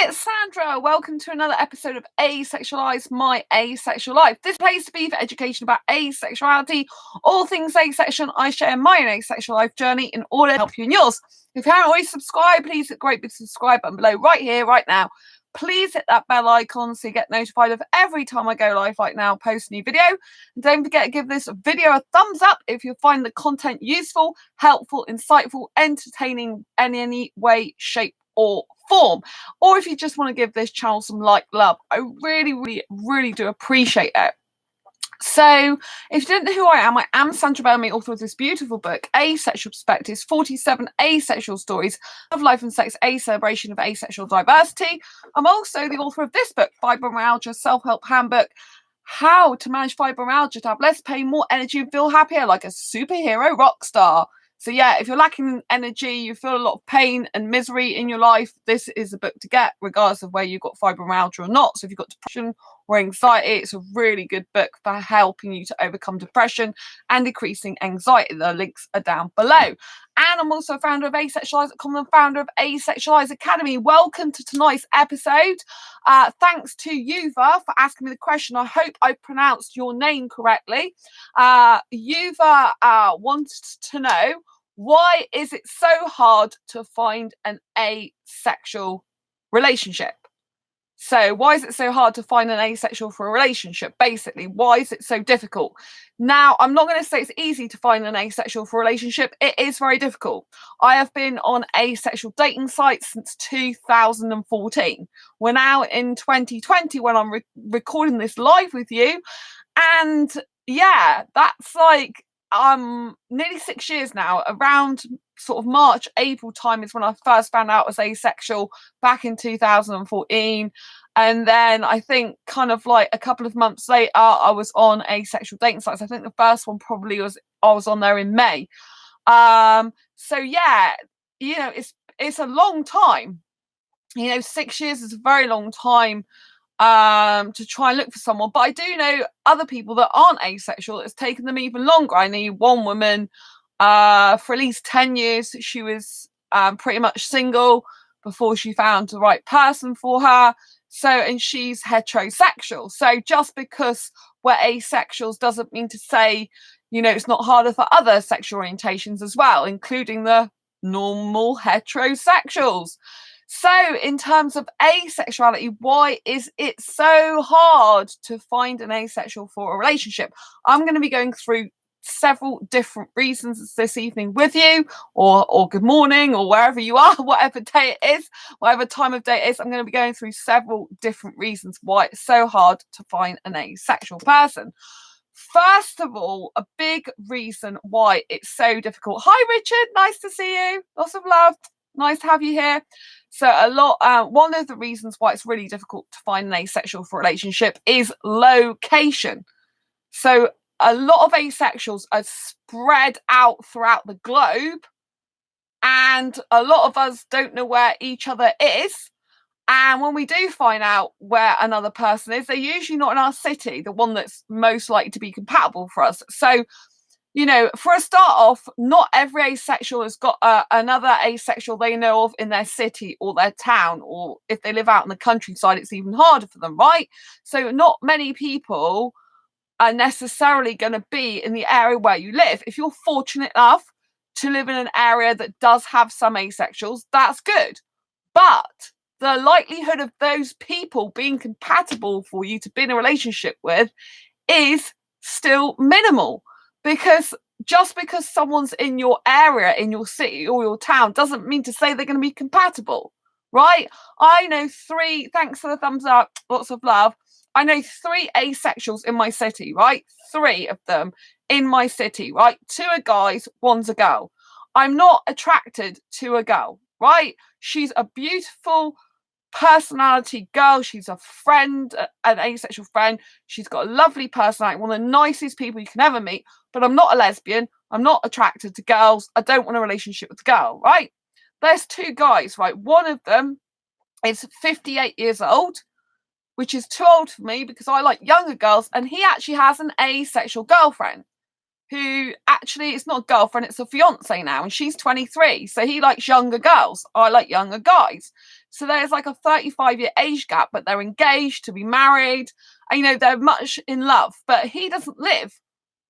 it's Sandra. Welcome to another episode of Asexualized, my asexual life. This place to be for education about asexuality, all things asexual. I share my own asexual life journey in order to help you in yours. If you haven't already subscribed, please hit great big subscribe button below right here, right now. Please hit that bell icon so you get notified of every time I go live like now, post a new video. And don't forget to give this video a thumbs up if you find the content useful, helpful, insightful, entertaining in any way, shape, or form, or if you just want to give this channel some love. I really do appreciate it. So if you don't know who I am Sandra Bellamy, author of this beautiful book, Asexual Perspectives, 47 Asexual Stories of Life and Sex, a celebration of asexual diversity. I'm also the author of this book, Fibromyalgia Self-Help Handbook, How to Manage Fibromyalgia to have less pain, more energy, and feel happier like a superhero rock star. So yeah, if you're lacking energy, you feel a lot of pain and misery in your life, this is a book to get, regardless of whether you've got fibromyalgia or not. So if you've got depression or anxiety, it's a really good book for helping you to overcome depression and decreasing anxiety. The links are down below. And I'm also founder of Asexualise.com and founder of Asexualise Academy. Welcome to tonight's episode. Thanks to Yuva for asking me the question. I hope I pronounced your name correctly. Yuva wanted to know, why is it so hard to find an asexual relationship? So why is it so hard to find an asexual for a relationship? Basically, why is it so difficult? Now, I'm not going to say it's easy to find an asexual for a relationship. It is very difficult. I have been on asexual dating sites since 2014. We're now in 2020 when I'm recording this live with you. And yeah, that's like nearly 6 years now. Around sort of March, April time is when I first found out I was asexual, back in 2014. And then I think kind of like a couple of months later, I was on asexual dating sites. I think the first one probably was, I was on there in May. So yeah, you know, it's a long time. You know, 6 years is a very long time to try and look for someone. But I do know other people that aren't asexual, it's taken them even longer. I knew one woman for at least 10 years. She was pretty much single before she found the right person for her. So, and she's heterosexual. So just because we're asexuals doesn't mean to say, you know, it's not harder for other sexual orientations as well, including the normal heterosexuals. So in terms of asexuality, why is it so hard to find an asexual for a relationship? I'm going to be going through several different reasons this evening with you, or good morning, or wherever you are, whatever day it is, whatever time of day it is. I'm going to be going through several different reasons why it's so hard to find an asexual person. First of all, a big reason why it's so difficult. Hi, Richard. Nice to see you. Lots of love. Nice to have you here. So one of the reasons why it's really difficult to find an asexual for a relationship is location. So a lot of asexuals are spread out throughout the globe, and a lot of us don't know where each other is. And when we do find out where another person is, they're usually not in our city, the one that's most likely to be compatible for us. So, you know, for a start off, not every asexual has got another asexual they know of in their city or their town, or if they live out in the countryside, it's even harder for them, right? So not many people are necessarily going to be in the area where you live. If you're fortunate enough to live in an area that does have some asexuals, that's good. But the likelihood of those people being compatible for you to be in a relationship with is still minimal. Because just because someone's in your area, in your city or your town, doesn't mean to say they're going to be compatible, right? I know 3, thanks for the thumbs up, lots of love. I know 3 asexuals in my city, right? 3 of them in my city, right? 2 are guys, 1's a girl. I'm not attracted to a girl, right? She's a beautiful personality girl. She's a friend, an asexual friend. She's got a lovely personality, one of the nicest people you can ever meet. But I'm not a lesbian. I'm not attracted to girls. I don't want a relationship with a girl, right? There's 2 guys, right? One of them is 58 years old, which is too old for me because I like younger girls, and he actually has an asexual girlfriend. who actually it's not a girlfriend, it's a fiance now, and she's 23. So he likes younger girls. I like younger guys. So there's like a 35-year age gap, but they're engaged to be married. And, they're much in love, but he doesn't live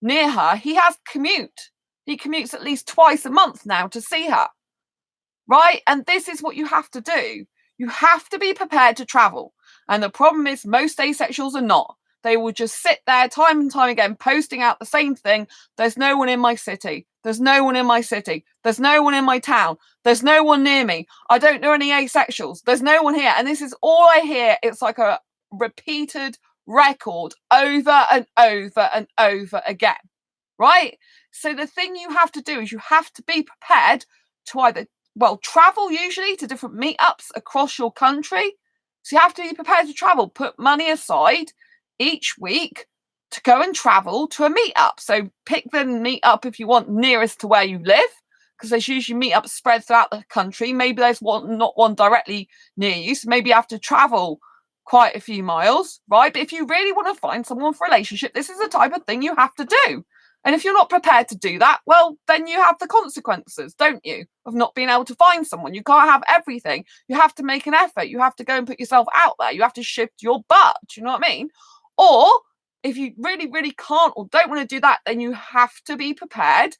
near her. He has commute. He commutes at least twice a month now to see her. Right? And this is what you have to do. You have to be prepared to travel. And the problem is most asexuals are not. They will just sit there time and time again, posting out the same thing. There's no one in my city. There's no one in my city. There's no one in my town. There's no one near me. I don't know any asexuals. There's no one here. And this is all I hear. It's like a repeated record over and over and over again. Right? So the thing you have to do is you have to be prepared to either, travel usually to different meetups across your country. So you have to be prepared to travel, put money aside each week to go and travel to a meetup. So pick the meetup if you want nearest to where you live, because there's usually meetups spread throughout the country. Maybe there's not one directly near you, so maybe you have to travel quite a few miles, right? But if you really want to find someone for a relationship, this is the type of thing you have to do. And if you're not prepared to do that, well, then you have the consequences, don't you, of not being able to find someone. You can't have everything. You have to make an effort. You have to go and put yourself out there. You have to shift your butt. Do you know what I mean? Or if you really, really can't or don't want to do that, then you have to be prepared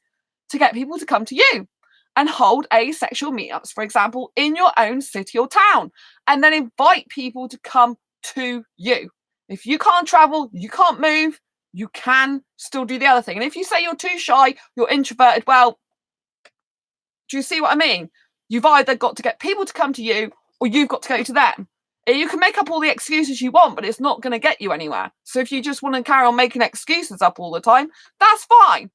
to get people to come to you and hold asexual meetups, for example, in your own city or town, and then invite people to come to you. If you can't travel, you can't move, you can still do the other thing. And if you say you're too shy, you're introverted, well, do you see what I mean? You've either got to get people to come to you or you've got to go to them. You can make up all the excuses you want, but it's not going to get you anywhere. So if you just want to carry on making excuses up all the time, that's fine.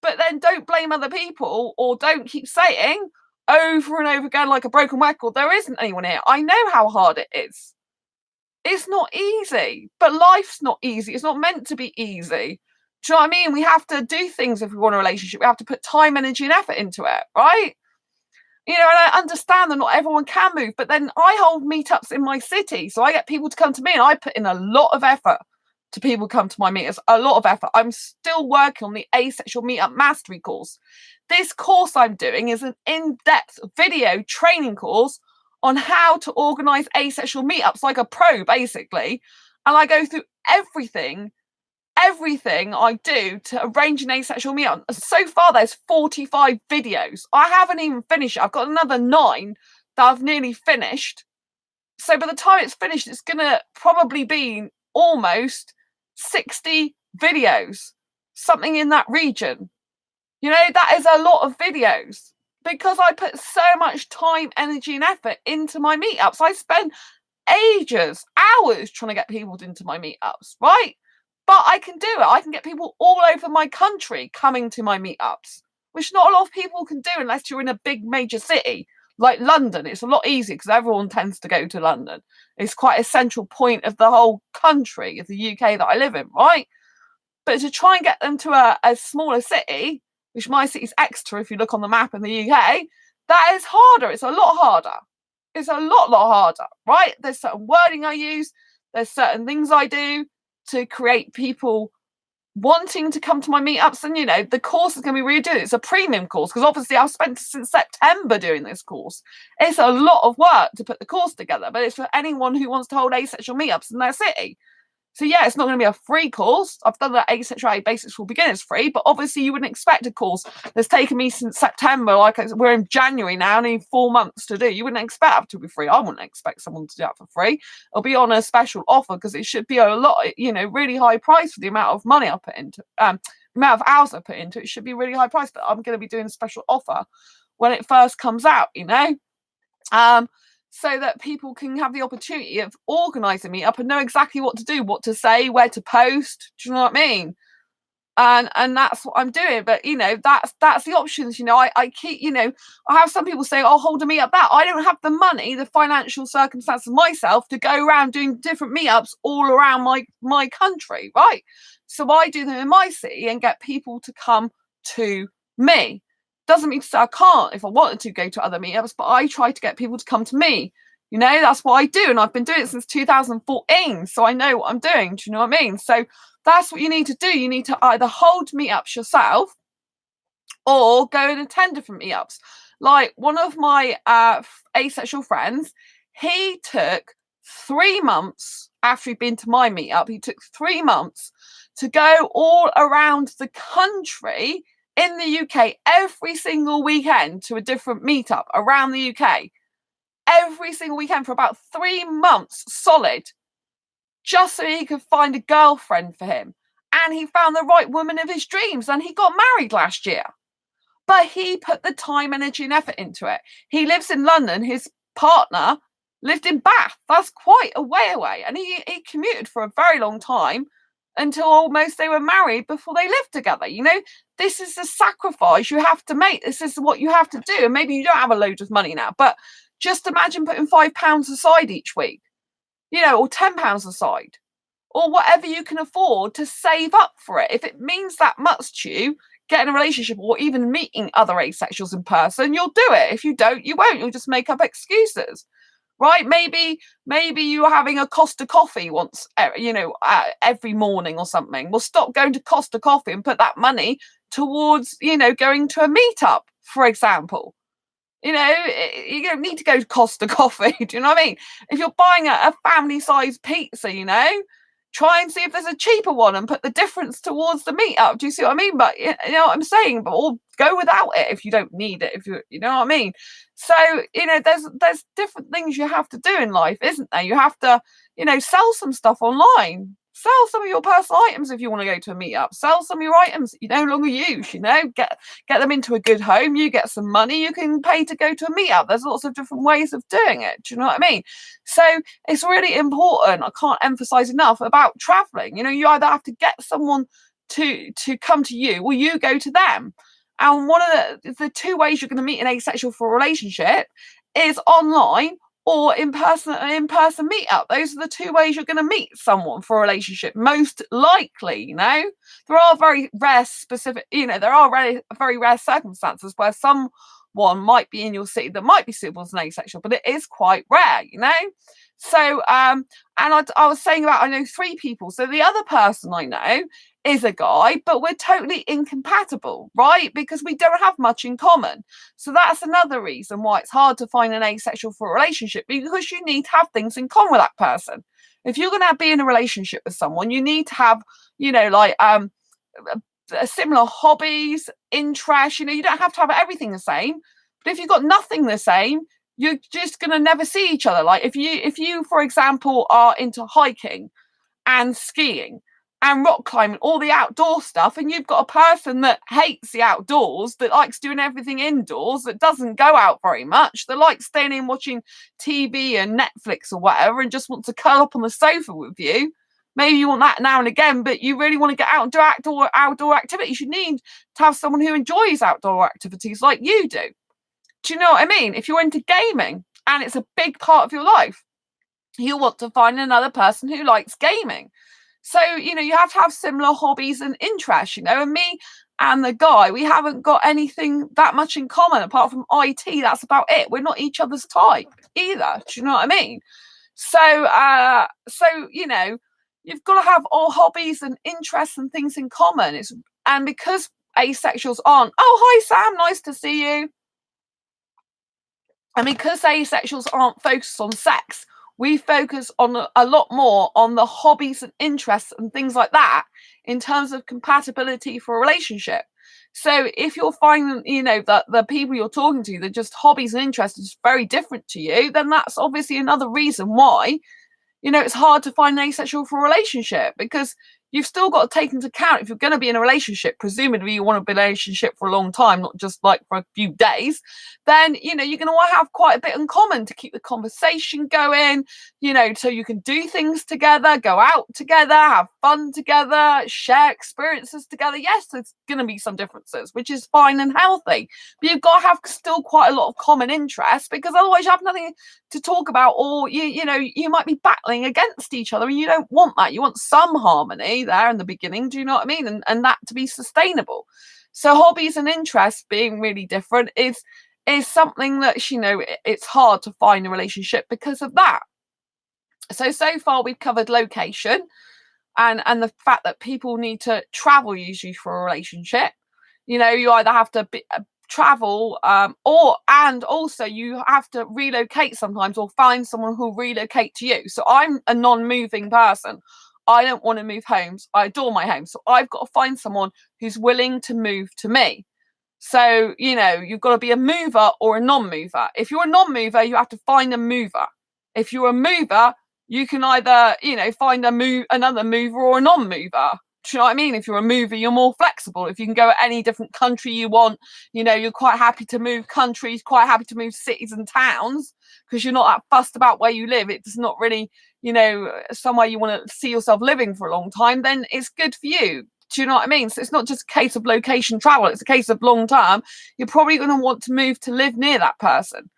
But then don't blame other people, or don't keep saying over and over again like a broken record, there isn't anyone here. I know how hard it is. It's not easy, but life's not easy. It's not meant to be easy. Do you know what I mean? We have to do things if we want a relationship. We have to put time, energy, and effort into it, right? And I understand that not everyone can move, but then I hold meetups in my city. So I get people to come to me, and I put in a lot of effort to people come to my meetups, a lot of effort. I'm still working on the Asexual Meetup Mastery course. This course I'm doing is an in-depth video training course on how to organize asexual meetups like a pro, basically. And I go through everything I do to arrange an asexual meetup. So far, there's 45 videos. I haven't even finished it. I've got another 9 that I've nearly finished. So by the time it's finished, it's going to probably be almost 60 videos, something in that region. That is a lot of videos because I put so much time, energy, and effort into my meetups. I spend ages, hours trying to get people into my meetups, right? But I can do it. I can get people all over my country coming to my meetups, which not a lot of people can do unless you're in a big major city like London. It's a lot easier because everyone tends to go to London. It's quite a central point of the whole country of the UK that I live in, right? But to try and get them to a smaller city, which my city's Exeter, if you look on the map in the UK, that is harder. It's a lot harder. It's a lot harder, right? There's certain wording I use. There's certain things I do to create people wanting to come to my meetups. And the course is going to be really good. It's a premium course because obviously I've spent since September doing this course. It's a lot of work to put the course together, but it's for anyone who wants to hold asexual meetups in their city. So yeah, it's not going to be a free course. I've done the Asexuality Basics for Beginners free, but obviously you wouldn't expect a course that's taken me since September. Like we're in January now, only 4 months to do. You wouldn't expect it to be free. I wouldn't expect someone to do that for free. It'll be on a special offer because it should be a lot, really high price for the amount of money I put into, the amount of hours I put into it. It should be really high price, but I'm going to be doing a special offer when it first comes out, so that people can have the opportunity of organising a meetup and know exactly what to do, what to say, where to post. Do you know what I mean? And that's what I'm doing. But that's the options. I keep, I have some people say, "Oh, hold a meetup." That I don't have the money, the financial circumstances myself to go around doing different meetups all around my country, right? So I do them in my city and get people to come to me. Doesn't mean to say I can't if I wanted to go to other meetups, but I try to get people to come to me You know, that's what I do. And I've been doing it since 2014. So I know what I'm doing. Do you know what I mean? So that's what you need to do. You need to either hold meetups yourself or go and attend different meetups. Like one of my asexual friends, he took 3 months after he'd been to my meetup. He took 3 months to go all around the country in the UK every single weekend to a different meetup around the UK. Every single weekend for about 3 months solid, just so he could find a girlfriend for him. And he found the right woman of his dreams, and he got married last year. But he put the time, energy, and effort into it. He lives in London. His partner lived in Bath. That's quite a way away. And he commuted for a very long time until almost they were married before they lived together. You know, this is the sacrifice you have to make. This is what you have to do. And maybe you don't have a load of money now, but just imagine putting £5 aside each week, you know, or £10 aside, or whatever you can afford to save up for it. If it means that much to you, getting a relationship or even meeting other asexuals in person, you'll do it. If you don't, you won't. You'll just make up excuses, right? Maybe you're having a Costa coffee once, you know, every morning or something. Well, stop going to Costa coffee and put that money towards, you know, going to a meetup, for example. You know, you don't need to go to Costa coffee. Do you know what I mean? If you're buying a family-sized pizza, you know, try and see if there's a cheaper one and put the difference towards the meetup. Do you see what I mean? But you know what I'm saying? But or go without it if you don't need it. If you know what I mean? So you know, there's different things you have to do in life, isn't there? You have to, you know, sell some stuff online. Sell some of your personal items if you want to go to a meetup. Sell some of your items that you no longer use. You know, get them into a good home. You get some money. You can pay to go to a meetup. There's lots of different ways of doing it. Do you know what I mean? So it's really important. I can't emphasize enough about traveling. You know, you either have to get someone to come to you, or you go to them. And one of the 2 ways you're going to meet an asexual for a relationship is online or in person meetup. Those are the 2 ways you're going to meet someone for a relationship, most likely. You know, there are very rare specific, you know, there are very rare circumstances where someone might be in your city that might be suitable as an asexual, but it is quite rare, you know. So and I was saying about, I know 3 people. So the other person I know is a guy, but we're totally incompatible, right? Because we don't have much in common. So that's another reason why it's hard to find an asexual for a relationship, because you need to have things in common with that person. If you're going to be in a relationship with someone, you need to have, you know, like similar hobbies, interests. You know, you don't have to have everything the same, but if you've got nothing the same, you're just going to never see each other. Like if you, for example, are into hiking and skiing and rock climbing, all the outdoor stuff, and you've got a person that hates the outdoors, that likes doing everything indoors, that doesn't go out very much, that likes staying in watching TV and Netflix or whatever, and just wants to curl up on the sofa with you. Maybe you want that now and again, but you really want to get out and do outdoor activities. You need to have someone who enjoys outdoor activities like you do. Do you know what I mean? If you're into gaming and it's a big part of your life, you want to find another person who likes gaming. So, you know, you have to have similar hobbies and interests, you know, and me and the guy, we haven't got anything that much in common apart from IT. That's about it. We're not each other's type either. Do you know what I mean? So, you know, you've got to have all hobbies and interests and things in common. And because asexuals aren't, oh, hi, Sam, nice to see you. And because asexuals aren't focused on sex, we focus on a lot more on the hobbies and interests and things like that in terms of compatibility for a relationship. So if you're finding, you know, that the people you're talking to, they're just hobbies and interests is very different to you, then that's obviously another reason why, you know, it's hard to find an asexual for a relationship, because you've still got to take into account, if you're going to be in a relationship, presumably you want to be in a relationship for a long time, not just like for a few days, then, you know, you're going to want to have quite a bit in common to keep the conversation going, you know, so you can do things together, go out together, have fun together, share experiences together. Yes, there's going to be some differences, which is fine and healthy, but you've got to have still quite a lot of common interests, because otherwise you have nothing to talk about, or you know, you might be battling against each other, and you don't want that. You want some harmony there in the beginning, do you know what I mean? And that to be sustainable. So hobbies and interests being really different is is something that, you know, it's hard to find a relationship because of that. So far we've covered location and the fact that people need to travel usually for a relationship. You know, you either have to travel and also you have to relocate sometimes, or find someone who'll relocate to you. So I'm a non-moving person. I don't want to move homes. I adore my home. So I've got to find someone who's willing to move to me. So, you know, you've got to be a mover or a non-mover. If you're a non-mover, you have to find a mover. If you're a mover, you can either, you know, find another mover or a non-mover. Do you know what I mean? If you're a mover, you're more flexible. If you can go at any different country you want, you know, you're quite happy to move countries, quite happy to move cities and towns, because you're not that fussed about where you live. It's not really, you know, somewhere you want to see yourself living for a long time, then it's good for you. Do you know what I mean? So it's not just a case of location travel. It's a case of long term. You're probably going to want to move to live near that person.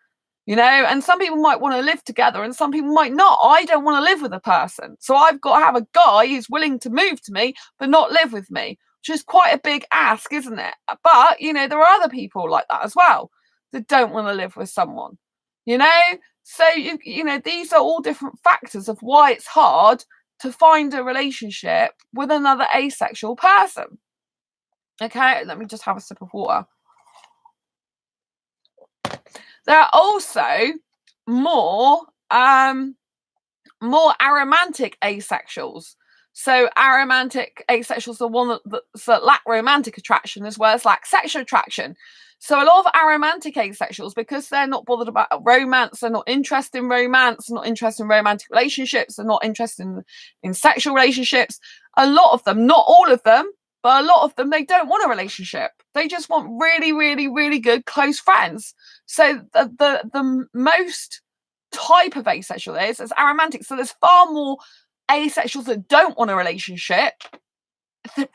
You know, and some people might want to live together and some people might not. I don't want to live with a person. So I've got to have a guy who's willing to move to me, but not live with me, which is quite a big ask, isn't it? But, you know, there are other people like that as well that don't want to live with someone, you know? So, you know, these are all different factors of why it's hard to find a relationship with another asexual person. Okay, let me just have a sip of water. There are also more aromantic asexuals. So aromantic asexuals are one that lack romantic attraction as well as lack sexual attraction. So a lot of aromantic asexuals, because they're not bothered about romance, they're not interested in romance, not interested in romantic relationships, they're not interested in sexual relationships. A lot of them, not all of them, but a lot of them, they don't want a relationship. They just want really, really, really good close friends. So the most type of asexual is aromantic. So there's far more asexuals that don't want a relationship,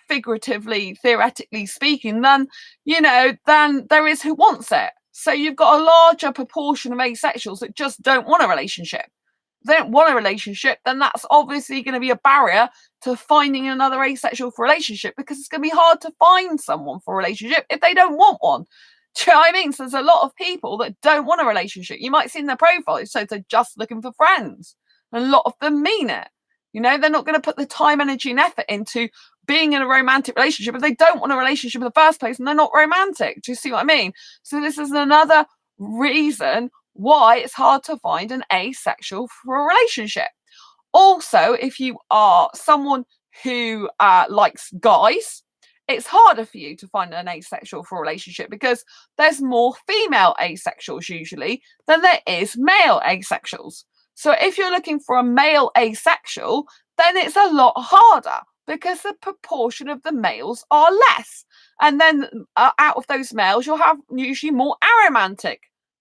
figuratively, theoretically speaking, than, you know, than there is who wants it. So you've got a larger proportion of asexuals that just don't want a relationship. If they don't want a relationship, then that's obviously going to be a barrier to finding another asexual for a relationship, because it's going to be hard to find someone for a relationship if they don't want one. Do you know what I mean? So there's a lot of people that don't want a relationship. You might see in their profile, it says they're just looking for friends. And a lot of them mean it. You know, they're not going to put the time, energy, and effort into being in a romantic relationship if they don't want a relationship in the first place and they're not romantic. Do you see what I mean? So this is another reason why it's hard to find an asexual for a relationship. Also, if you are someone who likes guys, it's harder for you to find an asexual for a relationship because there's more female asexuals usually than there is male asexuals. So if you're looking for a male asexual, then it's a lot harder because the proportion of the males are less. And then out of those males, you'll have usually more aromantic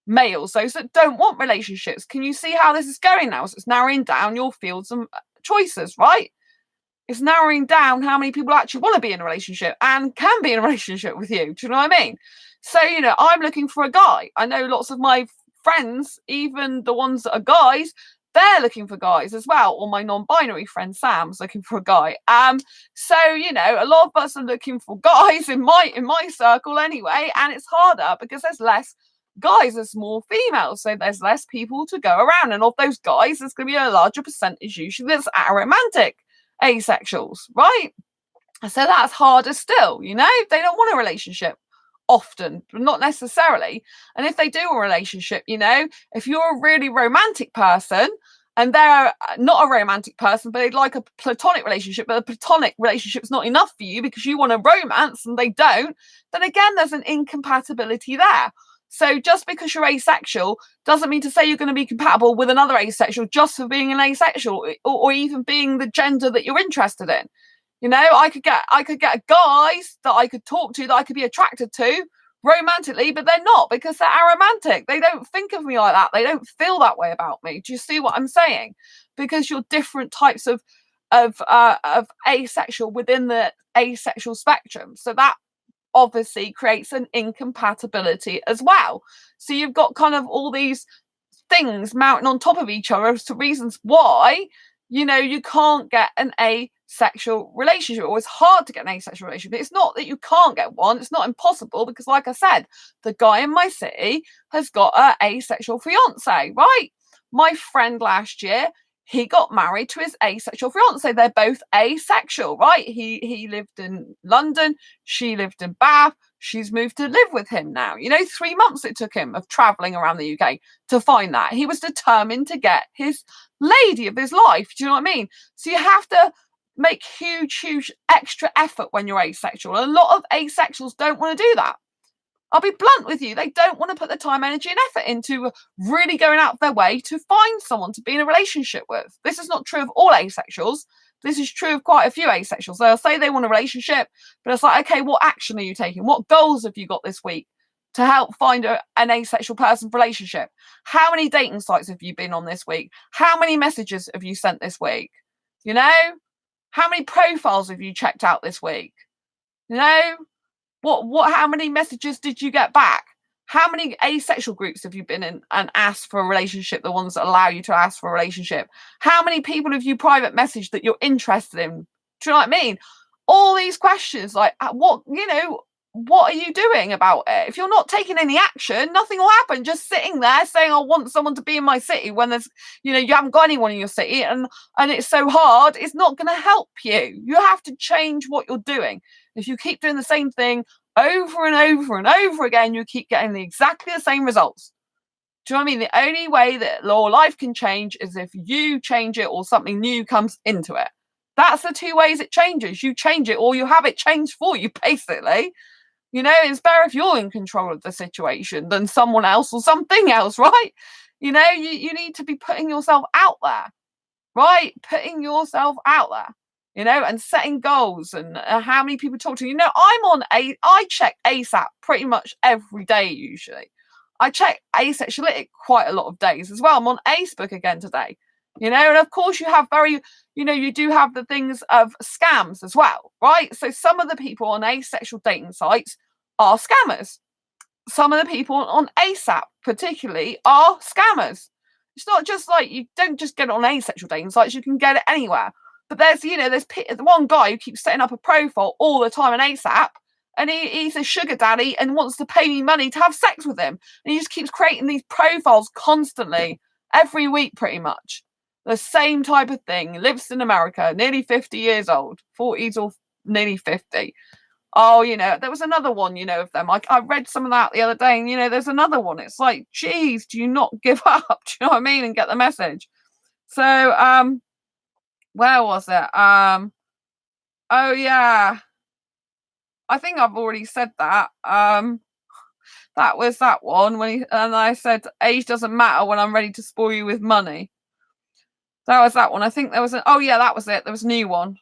males, those that don't want relationships. Can you see how this is going now? So it's narrowing down your fields and choices, right? It's narrowing down how many people actually want to be in a relationship and can be in a relationship with you. Do you know what I mean? So, you know, I'm looking for a guy. I know lots of my friends, even the ones that are guys, they're looking for guys as well. Or my non-binary friend Sam's looking for a guy. So, you know, a lot of us are looking for guys in my circle anyway, and it's harder because there's less guys, there's more females, so there's less people to go around. And of those guys, there's going to be a larger percentage usually that's aromantic asexuals, right? So that's harder still, you know. They don't want a relationship often, but not necessarily. And if they do a relationship, you know, if you're a really romantic person and they're not a romantic person, but they'd like a platonic relationship, but the platonic relationship's not enough for you because you want a romance and they don't, then again, there's an incompatibility there. So just because you're asexual doesn't mean to say you're going to be compatible with another asexual just for being an asexual or even being the gender that you're interested in. You know, I could get guys that I could talk to, that I could be attracted to romantically, but they're not because they're aromantic. They don't think of me like that. They don't feel that way about me. Do you see what I'm saying? Because you're different types of asexual within the asexual spectrum. So that obviously creates an incompatibility as well. So you've got kind of all these things mounting on top of each other as to reasons why, you know, you can't get an sexual relationship, or it's hard to get an asexual relationship. It's not that you can't get one, it's not impossible, because like I said, the guy in my city has got an asexual fiance, right? My friend last year, he got married to his asexual fiance. They're both asexual, right? He lived in London, she lived in Bath. She's moved to live with him now. 3 months it took him of traveling around the UK to find that. He was determined to get his lady of his life. Do you know what I mean? So you have to make huge extra effort when you're asexual. And a lot of asexuals don't want to do that. I'll be blunt with you. They don't want to put the time, energy, and effort into really going out of their way to find someone to be in a relationship with. This is not true of all asexuals. This is true of quite a few asexuals. They'll say they want a relationship, but it's like, okay, what action are you taking? What goals have you got this week to help find an asexual person for relationship? How many dating sites have you been on this week? How many messages have you sent this week? How many profiles have you checked out this week? How many messages did you get back? How many asexual groups have you been in and asked for a relationship, the ones that allow you to ask for a relationship? How many people have you private messaged that you're interested in? Do you know what I mean? All these questions, like, what are you doing about it? If you're not taking any action, nothing will happen. Just sitting there saying, I want someone to be in my city, when there's, you haven't got anyone in your city, and it's so hard, it's not going to help you. You have to change what you're doing. If you keep doing the same thing over and over and over again, you keep getting exactly the same results. Do you know what I mean? The only way that your life can change is if you change it or something new comes into it. That's the two ways it changes. You change it or you have it changed for you, basically. It's better if you're in control of the situation than someone else or something else, right? You need to be putting yourself out there, right? Putting yourself out there. And setting goals, and how many people talk to you. I check ASAP pretty much every day usually. I check asexuality quite a lot of days as well. I'm on Facebook again today, and of course you have you do have the things of scams as well, right? So some of the people on asexual dating sites are scammers. Some of the people on ASAP particularly are scammers. It's not just like, you don't just get it on asexual dating sites, you can get it anywhere. But there's one guy who keeps setting up a profile all the time on ASAP, and he's a sugar daddy and wants to pay me money to have sex with him. And he just keeps creating these profiles constantly, every week pretty much. The same type of thing. Lives in America, nearly 50 years old, 40s or nearly 50. Oh, there was another one, of them. I read some of that the other day, and, there's another one. It's like, geez, do you not give up? Do you know what I mean? And get the message. So, where was it? Oh yeah, I think I've already said that. That was that one and I said age doesn't matter when I'm ready to spoil you with money. That was that one. I think there was that was it. There was a new one.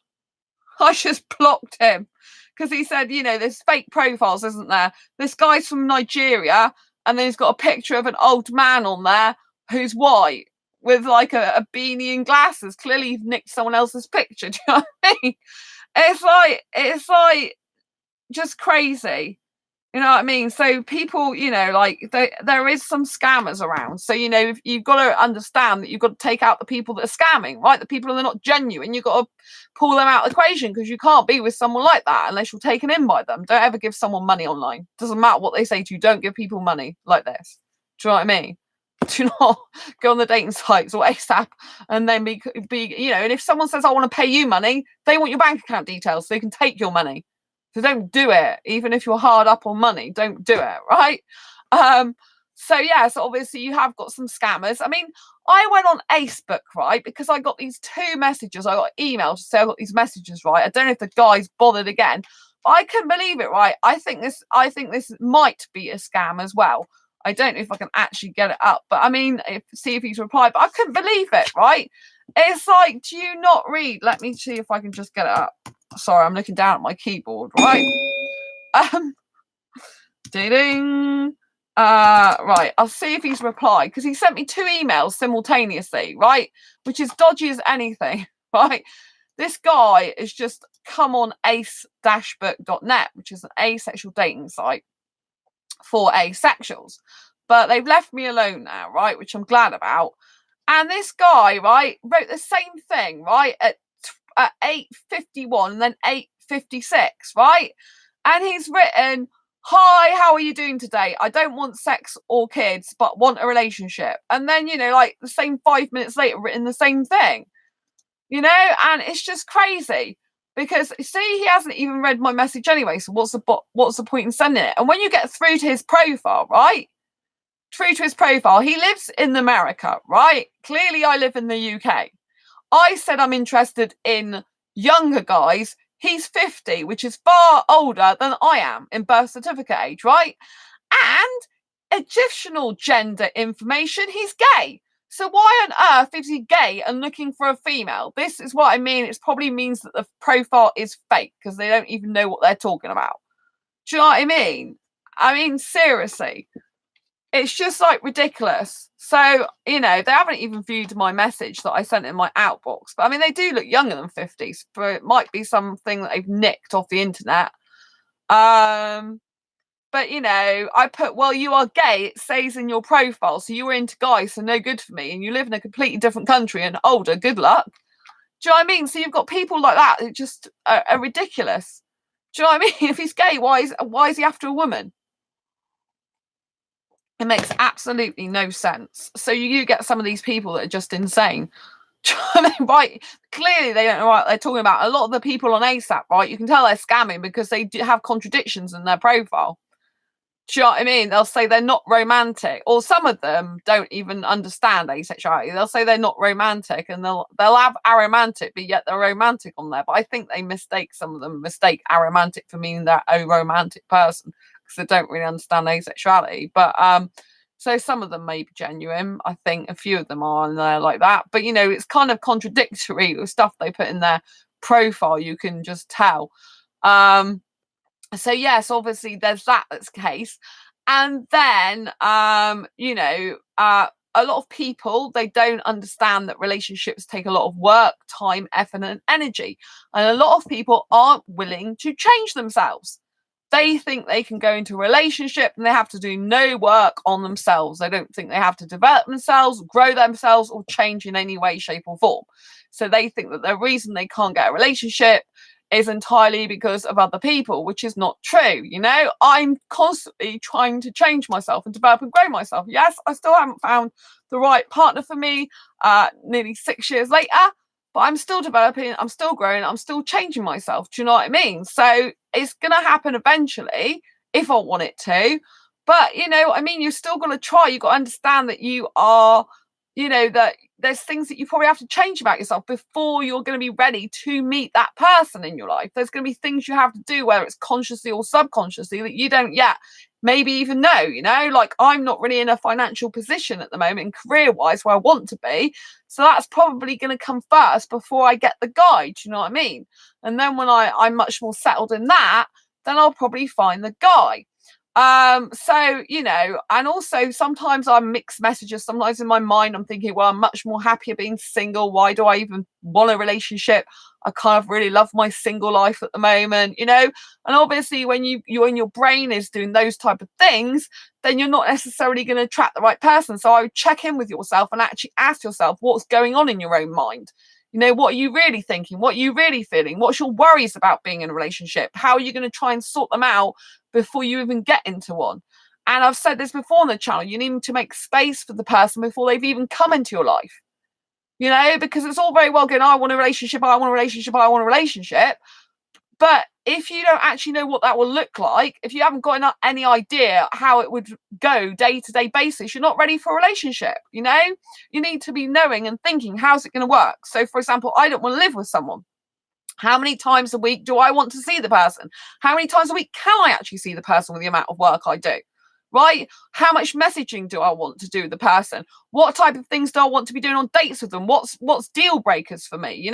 I just blocked him because he said, there's fake profiles, isn't there? This guy's from Nigeria, and then he's got a picture of an old man on there who's white, with like a beanie and glasses. Clearly you've nicked someone else's picture. Do you know what I mean? It's like just crazy. You know what I mean? So people, there is some scammers around. So, you've got to understand that you've got to take out the people that are scamming, right? The people that are not genuine, you've got to pull them out of the equation, because you can't be with someone like that unless you're taken in by them. Don't ever give someone money online. Doesn't matter what they say to you. Don't give people money like this. Do you know what I mean? Do not go on the dating sites or ASAP and then be and if someone says, I want to pay you money, they want your bank account details so they can take your money. So don't do it. Even if you're hard up on money, don't do it, right? So obviously you have got some scammers. I mean, I went on Facebook, right, because I got these 2 messages. I got emails to say I got these messages, right? I don't know if the guy's bothered again, but I couldn't believe it, right? I think this might be a scam as well. I don't know if I can actually get it up, but I mean, see if he's replied. But I couldn't believe it, right? It's like, do you not read? Let me see if I can just get it up. Sorry, I'm looking down at my keyboard, right? Ding. Right, I'll see if he's replied, because he sent me 2 emails simultaneously, right? Which is dodgy as anything, right? This guy has just come on ace-book.net, which is an asexual dating site for asexuals, but they've left me alone now, right, which I'm glad about. And this guy, right, wrote the same thing, right, at at 8:51 and then 8:56, right? And he's written, "Hi, how are you doing today? I don't want sex or kids, but want a relationship." And then, like the same 5 minutes later, written the same thing, and it's just crazy because see, he hasn't even read my message anyway. So what's the point in sending it? And when you get through to his profile, right? True to his profile, he lives in America, right? Clearly, I live in the UK. I said I'm interested in younger guys. He's 50, which is far older than I am in birth certificate age, right? And additional gender information, he's gay. So why on earth is he gay and looking for a female? This is what I mean. It probably means that the profile is fake because they don't even know what they're talking about. Do you know what I mean? I mean, seriously. It's just like ridiculous. So, they haven't even viewed my message that I sent in my outbox. But I mean, they do look younger than 50s, but it might be something that they've nicked off the internet. But I put, well, you are gay, it says in your profile, so you were into guys, so no good for me, and you live in a completely different country and older, good luck. Do you know what I mean? So you've got people like that that just are ridiculous. Do you know what I mean? If he's gay, why is he after a woman? It makes absolutely no sense. So you get some of these people that are just insane. Right? Clearly they don't know what they're talking about. A lot of the people on ASAP, right? You can tell they're scamming because they have contradictions in their profile. Do you know what I mean? They'll say they're not romantic, or some of them don't even understand asexuality. They'll say they're not romantic, and they'll have aromantic, but yet they're romantic on there. But I think some of them mistake aromantic for meaning they're a romantic person because they don't really understand asexuality. But so some of them may be genuine. I think a few of them are in there like that. But it's kind of contradictory with stuff they put in their profile. You can just tell. So yes, obviously there's that's the case. And then a lot of people, they don't understand that relationships take a lot of work, time, effort, and energy. And a lot of people aren't willing to change themselves. They think they can go into a relationship and they have to do no work on themselves. They don't think they have to develop themselves, grow themselves, or change in any way, shape, or form. So they think that the reason they can't get a relationship is entirely because of other people, which is not true. I'm constantly trying to change myself and develop and grow myself. Yes, I still haven't found the right partner for me nearly 6 years later, but I'm still developing, I'm still growing, I'm still changing myself. Do you know what I mean? So it's going to happen eventually if I want it to. But, you've still got to try. You've got to understand that you are, that there's things that you probably have to change about yourself before you're going to be ready to meet that person in your life. There's going to be things you have to do, whether it's consciously or subconsciously, that you don't yet maybe even know, like I'm not really in a financial position at the moment career-wise where I want to be. So that's probably going to come first before I get the guy. Do you know what I mean? And then when I'm much more settled in that, then I'll probably find the guy. So and also sometimes I'm mixed messages. Sometimes in my mind I'm thinking, well, I'm much more happier being single. Why do I even want a relationship? I kind of really love my single life at the moment, and obviously when your brain is doing those type of things, then you're not necessarily going to attract the right person. So I would check in with yourself and actually ask yourself what's going on in your own mind. What are you really thinking? What are you really feeling? What's your worries about being in a relationship? How are you going to try and sort them out before you even get into one? And I've said this before on the channel, you need to make space for the person before they've even come into your life. Because it's all very well going, I want a relationship, I want a relationship, I want a relationship. But if you don't actually know what that will look like, if you haven't got any idea how it would go day-to-day basis, you're not ready for a relationship. You need to be knowing and thinking, how's it going to work? So, for example, I don't want to live with someone. How many times a week do I want to see the person? How many times a week can I actually see the person with the amount of work I do? Right? How much messaging do I want to do with the person? What type of things do I want to be doing on dates with them? What's deal breakers for me?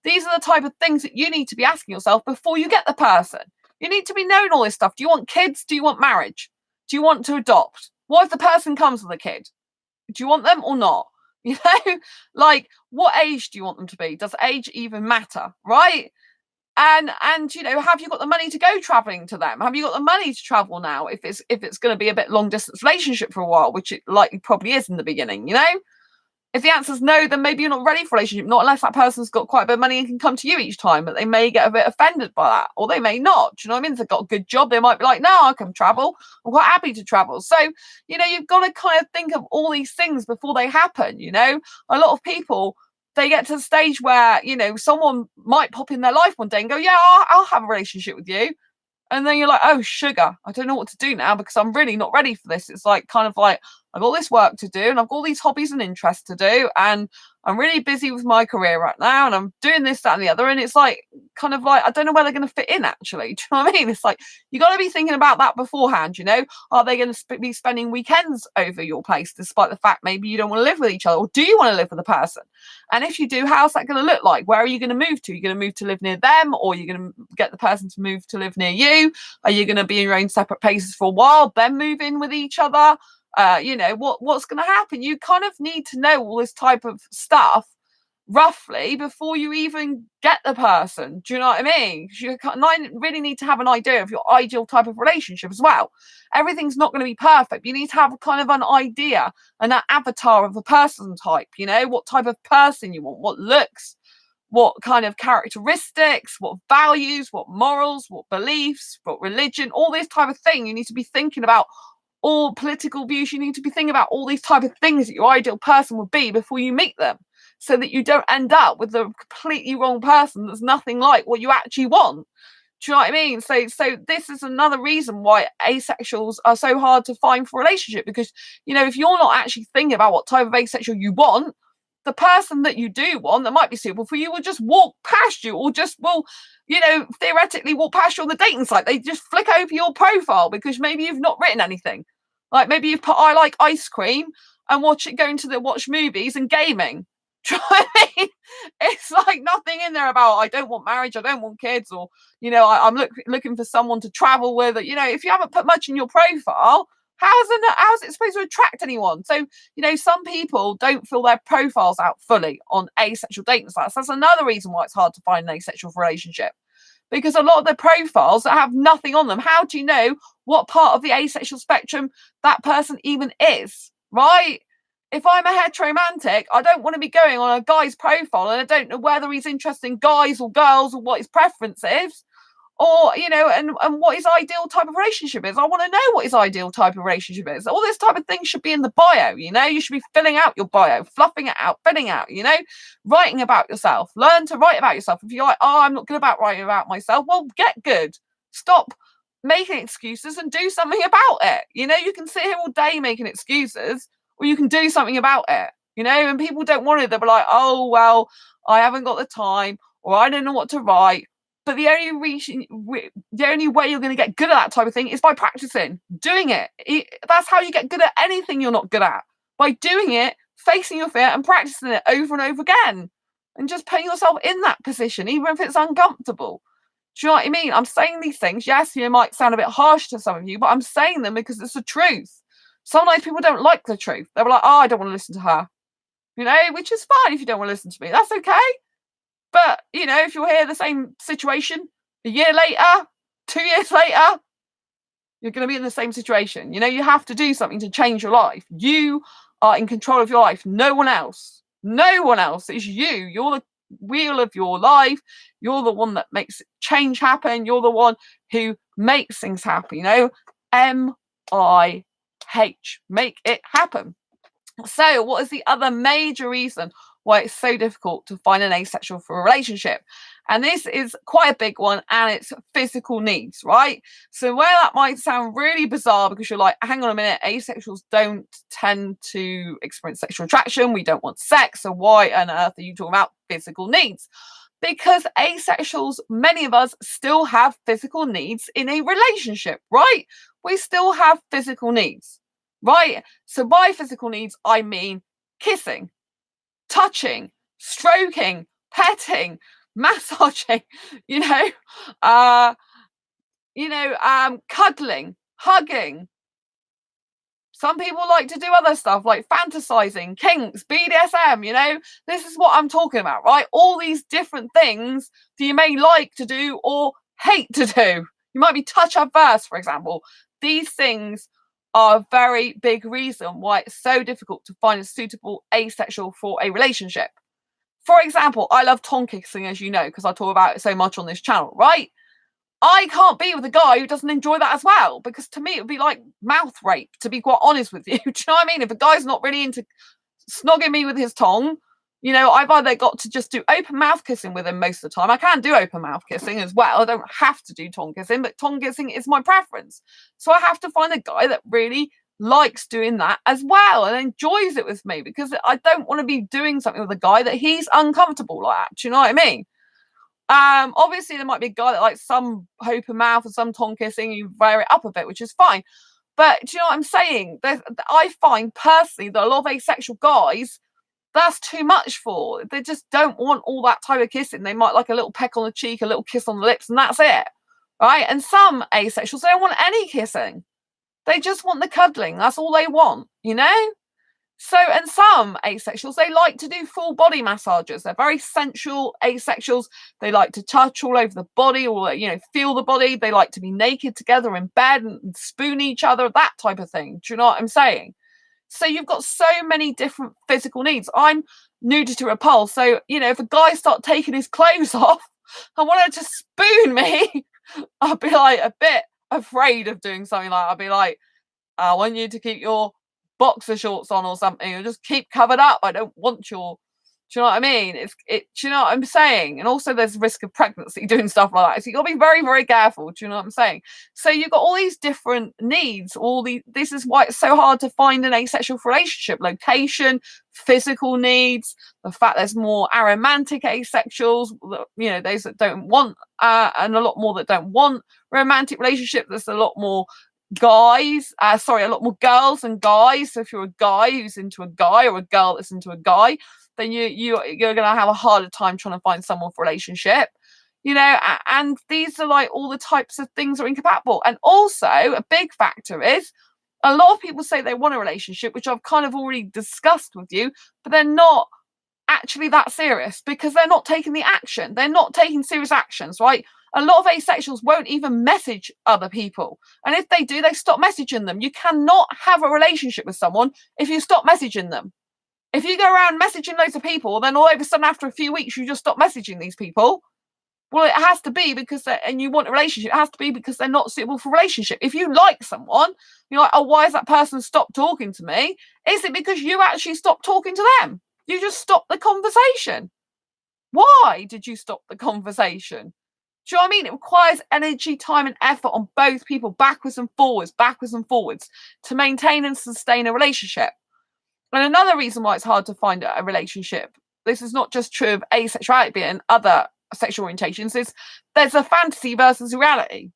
These are the type of things that you need to be asking yourself before you get the person. You need to be knowing all this stuff. Do you want kids? Do you want marriage? Do you want to adopt? What if the person comes with a kid? Do you want them or not? Like what age do you want them to be? Does age even matter? Right? And have you got the money to go traveling to them? Have you got the money to travel now if it's going to be a bit long distance relationship for a while, which it likely probably is in the beginning, If the answer is no, then maybe you're not ready for a relationship, not unless that person's got quite a bit of money and can come to you each time, but they may get a bit offended by that, or they may not. Do you know what I mean? If they've got a good job, they might be like, no, I can travel. I'm quite happy to travel. So, you've got to kind of think of all these things before they happen. A lot of people, they get to the stage where, someone might pop in their life one day and go, yeah, I'll have a relationship with you. And then you're like, oh, sugar, I don't know what to do now because I'm really not ready for this. It's like kind of like I've got this work to do and I've got all these hobbies and interests to do. And I'm really busy with my career right now and I'm doing this, that, and the other. And it's like kind of like, I don't know where they're going to fit in actually. Do you know what I mean? It's like, you got to be thinking about that beforehand, Are they going to be spending weekends over your place despite the fact maybe you don't want to live with each other? Or do you want to live with a person? And if you do, how's that going to look like? Where are you going to move to? Are you going to move to live near them? Or are you going to get the person to move to live near you? Are you going to be in your own separate places for a while, then move in with each other? What's going to happen? You kind of need to know all this type of stuff roughly before you even get the person. Do you know what I mean? You really need to have an idea of your ideal type of relationship as well. Everything's not going to be perfect. You need to have kind of an idea and an avatar of the person type, what type of person you want, what looks, what kind of characteristics, what values, what morals, what beliefs, what religion, all this type of thing. You need to be thinking about all political views. You need to be thinking about all these type of things that your ideal person would be before you meet them, so that you don't end up with a completely wrong person that's nothing like what you actually want. Do you know what I mean? So this is another reason why asexuals are so hard to find for a relationship, because, if you're not actually thinking about what type of asexual you want, the person that you do want that might be suitable for you will just walk past you, or just will, theoretically walk past you on the dating site. They just flick over your profile because maybe you've not written anything. Like maybe you've put, I like ice cream, and watch movies and gaming. Do you know what I mean? It's like nothing in there about, I don't want marriage, I don't want kids, or, I'm looking for someone to travel with. If you haven't put much in your profile, how's it supposed to attract anyone? So, some people don't fill their profiles out fully on asexual dating sites. That's another reason why it's hard to find an asexual relationship, because a lot of the profiles that have nothing on them. How do you know what part of the asexual spectrum that person even is, right? If I'm a heteromantic, I don't want to be going on a guy's profile and I don't know whether he's interested in guys or girls or what his preference is, or, and what his ideal type of relationship is. I want to know what his ideal type of relationship is. All this type of thing should be in the bio, you should be filling out your bio, fluffing it out, filling out, writing about yourself. Learn to write about yourself. If you're like, oh, I'm not good about writing about myself, well, get good. Stop making excuses and do something about it. You can sit here all day making excuses, or you can do something about it, and people don't want it. They'll be like, oh, well, I haven't got the time, or I don't know what to write. But the only way you're going to get good at that type of thing is by practicing, doing it. That's how you get good at anything you're not good at, by doing it, facing your fear and practicing it over and over again, and just putting yourself in that position, even if it's uncomfortable. Do you know what I mean? I'm saying these things. Yes, you might sound a bit harsh to some of you, but I'm saying them because it's the truth. Sometimes people don't like the truth. They're like, oh, I don't want to listen to her, which is fine if you don't want to listen to me. That's okay. But, if you're here, the same situation, a year later, 2 years later, you're going to be in the same situation. You have to do something to change your life. You are in control of your life. No one else. No one else. It's you. You're the wheel of your life. You're the one that makes change happen. You're the one who makes things happen. M-I-H. Make it happen. So what is the other major reason why it's so difficult to find an asexual for a relationship? And this is quite a big one, and it's physical needs, right? So where that might sound really bizarre, because you're like, hang on a minute, asexuals don't tend to experience sexual attraction. We don't want sex. So why on earth are you talking about physical needs? Because asexuals, many of us still have physical needs in a relationship, right? We still have physical needs, right? So by physical needs, I mean kissing, touching, stroking, petting, massaging, cuddling, hugging. Some people like to do other stuff like fantasizing, kinks, BDSM, this is what I'm talking about, right? All these different things that you may like to do or hate to do. You might be touch adverse, for example. These things are a very big reason why it's so difficult to find a suitable asexual for a relationship. For example, I love tongue kissing, as you know, because I talk about it so much on this channel, right? I can't be with a guy who doesn't enjoy that as well, because to me it would be like mouth rape, to be quite honest with you. Do you know what I mean? If a guy's not really into snogging me with his tongue, you know, I've either got to just do open mouth kissing with him most of the time. I can do open mouth kissing as well. I don't have to do tongue kissing, but tongue kissing is my preference. So I have to find a guy that really likes doing that as well and enjoys it with me, because I don't want to be doing something with a guy that he's uncomfortable like. Do you know what I mean? Obviously there might be a guy that likes some open mouth and some tongue kissing, you vary it up a bit, which is fine. But do you know what I'm saying? I find personally that a lot of asexual guys, that's too much for. They just don't want all that type of kissing. They might like a little peck on the cheek, a little kiss on the lips, and that's it. Right? And some asexuals, they don't want any kissing. They just want the cuddling. That's all they want, you know? So, and some asexuals, they like to do full body massages. They're very sensual asexuals. They like to touch all over the body, or, you know, feel the body. They like to be naked together in bed and spoon each other, that type of thing. Do you know what I'm saying? So you've got so many different physical needs. I'm nudity repulsed. So, you know, if a guy starts taking his clothes off and wanted to spoon me, I'd be like a bit afraid of doing something like that. I'd be like, I want you to keep your boxer shorts on or something, or just keep covered up. I don't want your, do you know what I mean? Do you know what I'm saying? And also there's risk of pregnancy doing stuff like that. So you got to be very, very careful. Do you know what I'm saying? So you've got all these different needs, this is why it's so hard to find an asexual relationship. Location, physical needs, the fact there's more aromantic asexuals, you know, those that don't want, and a lot more that don't want romantic relationship. There's a lot more guys, a lot more girls and guys. So if you're a guy who's into a guy, or a girl that's into a guy, then you're going to have a harder time trying to find someone for a relationship, you know. And these are like all the types of things are incompatible. And also a big factor is a lot of people say they want a relationship, which I've kind of already discussed with you, but they're not actually that serious, because they're not taking the action. They're not taking serious actions, right? A lot of asexuals won't even message other people. And if they do, they stop messaging them. You cannot have a relationship with someone if you stop messaging them. If you go around messaging loads of people, then all of a sudden after a few weeks, you just stop messaging these people. Well, it has to be because, and you want a relationship, it has to be because they're not suitable for a relationship. If you like someone, you're like, oh, why has that person stopped talking to me? Is it because you actually stopped talking to them? You just stopped the conversation. Why did you stop the conversation? Do you know what I mean? It requires energy, time, and effort on both people, backwards and forwards, to maintain and sustain a relationship. And another reason why it's hard to find a relationship, this is not just true of asexuality, but in other sexual orientations, is there's a fantasy versus reality.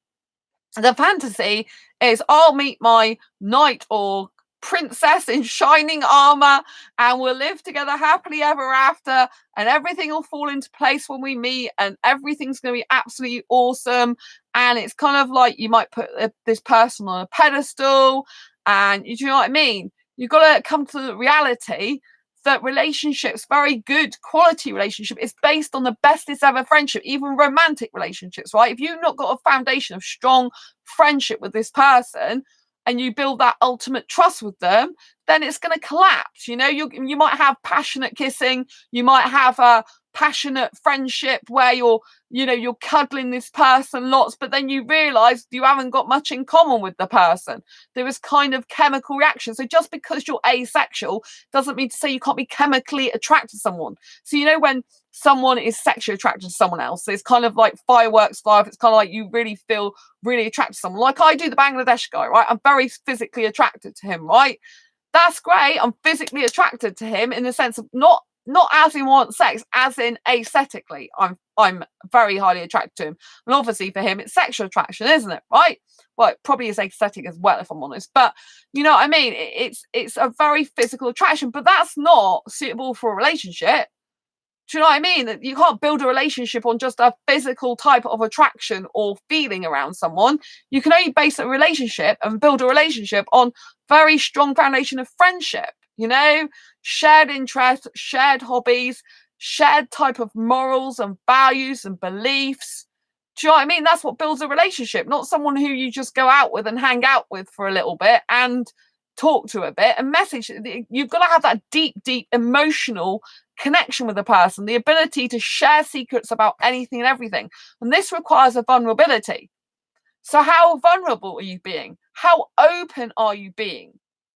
The fantasy is I'll meet my knight or princess in shining armor and we'll live together happily ever after, and everything will fall into place when we meet and everything's going to be absolutely awesome. And it's kind of like you might put this person on a pedestal, and you know what I mean? You've got to come to the reality that relationships, very good quality relationship, is based on the bestest ever friendship, even romantic relationships, right? If you've not got a foundation of strong friendship with this person, and you build that ultimate trust with them, then it's going to collapse. You know, you might have passionate kissing, you might have a passionate friendship where you're cuddling this person lots, but then you realize you haven't got much in common with the person. There is kind of chemical reaction. So just because you're asexual doesn't mean to say you can't be chemically attracted to someone. So you know, when someone is sexually attracted to someone else, it's kind of like fireworks fly off. It's kind of like you really feel really attracted to someone. Like I do the Bangladesh guy, right? I'm very physically attracted to him, right? That's great. I'm physically attracted to him in the sense of not as in want sex, as in aesthetically. I'm very highly attracted to him. And obviously for him, it's sexual attraction, isn't it? Right? Well, it probably is aesthetic as well, if I'm honest. But you know what I mean? It's a very physical attraction, but that's not suitable for a relationship. Do you know what I mean? That you can't build a relationship on just a physical type of attraction or feeling around someone. You can only base a relationship and build a relationship on very strong foundation of friendship, you know, shared interests, shared hobbies, shared type of morals and values and beliefs. Do you know what I mean? That's what builds a relationship, not someone who you just go out with and hang out with for a little bit and talk to a bit and message. You've got to have that deep, deep emotional connection with the person, the ability to share secrets about anything and everything. And this requires a vulnerability. So how vulnerable are you being? How open are you being?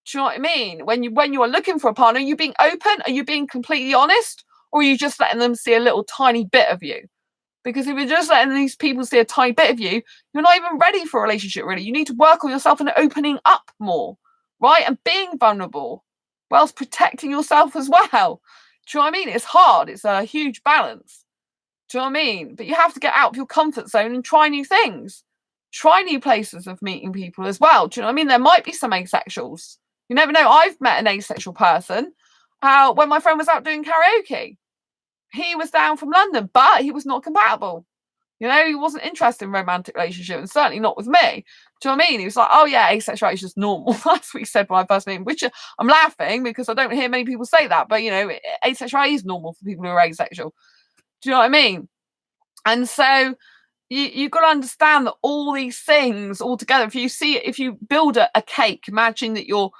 Do you know what I mean? When you are looking for a partner, are you being open? Are you being completely honest? Or are you just letting them see a little tiny bit of you? Because if you're just letting these people see a tiny bit of you, you're not even ready for a relationship, really. You need to work on yourself and opening up more, right? And being vulnerable, whilst protecting yourself as well. Do you know what I mean? It's hard. It's a huge balance. Do you know what I mean? But you have to get out of your comfort zone and try new things. Try new places of meeting people as well. Do you know what I mean? There might be some asexuals. You never know. I've met an asexual person when my friend was out doing karaoke. He was down from London, but he was not compatible. You know, he wasn't interested in romantic relationship, and certainly not with me. Do you know what I mean? He was like, oh yeah, asexuality is just normal. That's what he said when I first met him, which I'm laughing because I don't hear many people say that. But, you know, asexuality is normal for people who are asexual. Do you know what I mean? And so you've got to understand that all these things all together, if you build a cake, imagine that you're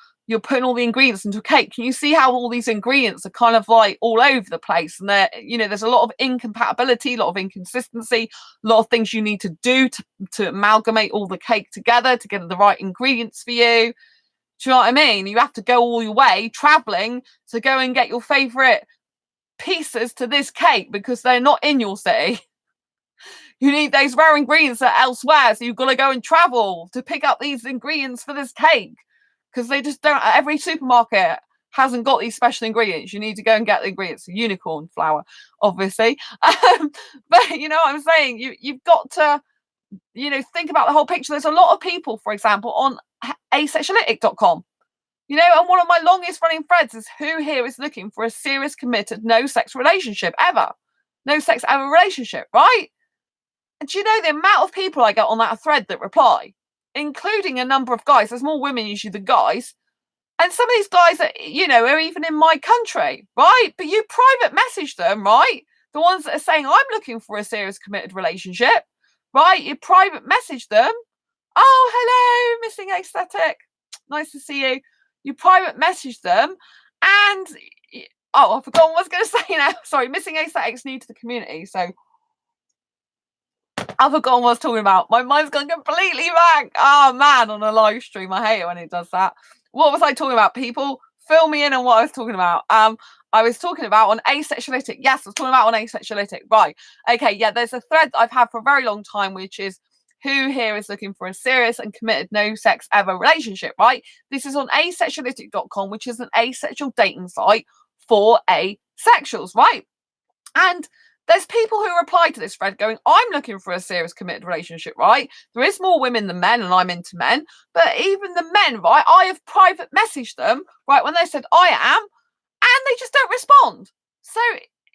putting all the ingredients into a cake. Can you see how all these ingredients are kind of like all over the place? And there's a lot of incompatibility, a lot of inconsistency, a lot of things you need to do to amalgamate all the cake together to get the right ingredients for you. Do you know what I mean? You have to go all your way traveling to go and get your favorite pieces to this cake because they're not in your city. You need those rare ingredients that are elsewhere. So you've got to go and travel to pick up these ingredients for this cake. Because they just don't, every supermarket hasn't got these special ingredients. You need to go and get the ingredients, unicorn flour, obviously. But you know what I'm saying? You've got to, think about the whole picture. There's a lot of people, for example, on asexuality.com. And one of my longest running threads is who here is looking for a serious, committed, no sex relationship ever. No sex ever relationship, right? And do you know the amount of people I get on that thread that reply? Including a number of guys. There's more women usually than guys. And some of these guys are even in my country, right? But you private message them, right? The ones that are saying, I'm looking for a serious committed relationship, right? You private message them. Oh, hello, missing aesthetic. Nice to see you. You private message them. And, I forgot what I was going to say now. Sorry, missing aesthetic's new to the community. So I've forgotten what I was talking about. My mind's gone completely blank. Oh man, on a live stream, I hate it when it does that. What was I talking about? People, fill me in on what I was talking about. I was talking about on asexuality. Yes, I was talking about on asexuality. Right. Okay. Yeah. There's a thread that I've had for a very long time, which is who here is looking for a serious and committed no sex ever relationship. Right. This is on asexuality.com, which is an asexual dating site for asexuals. Right. And there's people who reply to this thread going, I'm looking for a serious committed relationship, right? There is more women than men and I'm into men. But even the men, right, I have private messaged them, right, when they said I am, and they just don't respond. So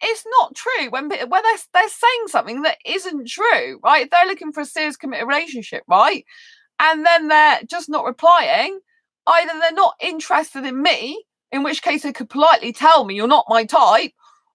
it's not true when they're saying something that isn't true, right? If they're looking for a serious committed relationship, right, and then they're just not replying, either they're not interested in me, in which case they could politely tell me you're not my type,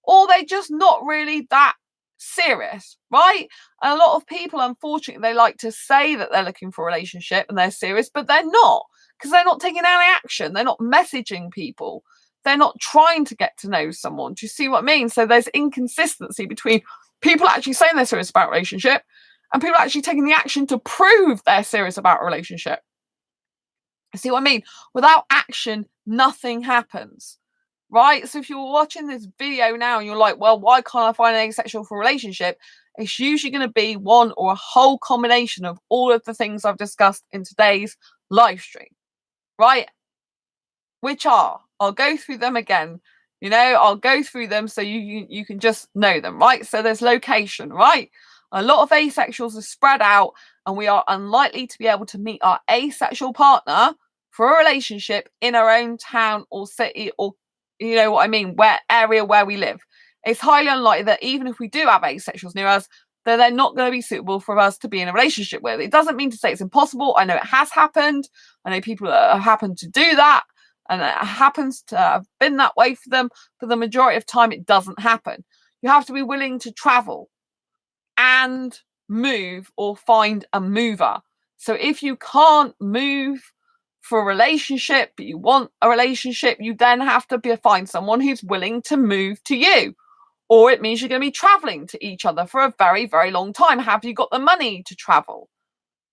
or they're just not really that serious, right? And a lot of people, unfortunately, they like to say that they're looking for a relationship and they're serious, but they're not, because they're not taking any action. They're not messaging people. They're not trying to get to know someone. Do you see what I mean? So there's inconsistency between people actually saying they're serious about a relationship and people actually taking the action to prove they're serious about a relationship. You see what I mean? Without action, nothing happens. Right? So if you're watching this video now and you're like, well, why can't I find an asexual for a relationship? It's usually going to be one or a whole combination of all of the things I've discussed in today's live stream. Right? Which are, I'll go through them again. I'll go through them so you can just know them. Right? So there's location. Right? A lot of asexuals are spread out and we are unlikely to be able to meet our asexual partner for a relationship in our own town or city or you know what I mean, area where we live. It's highly unlikely that even if we do have asexuals near us, that they're not going to be suitable for us to be in a relationship with. It doesn't mean to say it's impossible. I know it has happened. I know people have happened to do that, and it happens to have been that way for them. But the majority of time, it doesn't happen. You have to be willing to travel and move or find a mover. So if you can't move for a relationship, but you want a relationship, you then have to find someone who's willing to move to you. Or it means you're going to be traveling to each other for a very, very long time. Have you got the money to travel?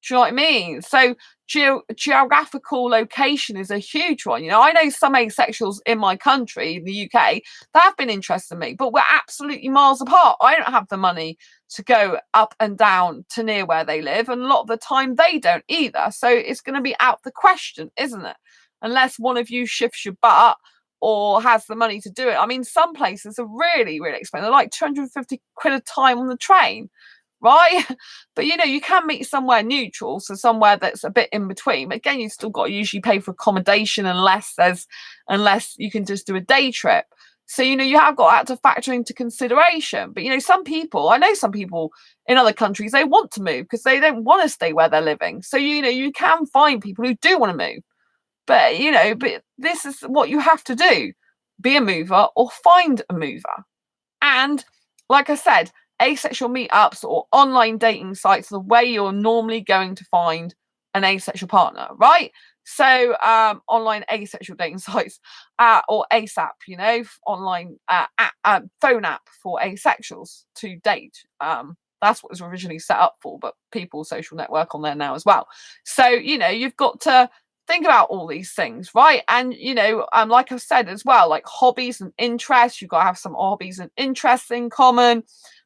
Do you know what I mean? So geographical location is a huge one. I know some asexuals in my country, in the UK, that have been interested in me, but we're absolutely miles apart. I don't have the money to go up and down to near where they live, and a lot of the time they don't either. So it's going to be out the question, isn't it? Unless one of you shifts your butt or has the money to do it. I mean, some places are really, really expensive. They're like 250 quid a time on the train. Right? But you can meet somewhere neutral, so somewhere that's a bit in between. But again, you've still got to usually pay for accommodation unless you can just do a day trip. So you have got that to factor into consideration. But I know some people in other countries, they want to move because they don't want to stay where they're living. So you can find people who do want to move. But but this is what you have to do: be a mover or find a mover. And like I said, asexual meetups or online dating sites are the way you're normally going to find an asexual partner, right? So online asexual dating sites or ASAP, online phone app for asexuals to date. That's what was originally set up for, but people social network on there now as well. So you've got to think about all these things, right? And like I've said as well, like hobbies and interests, you've got to have some hobbies and interests in common.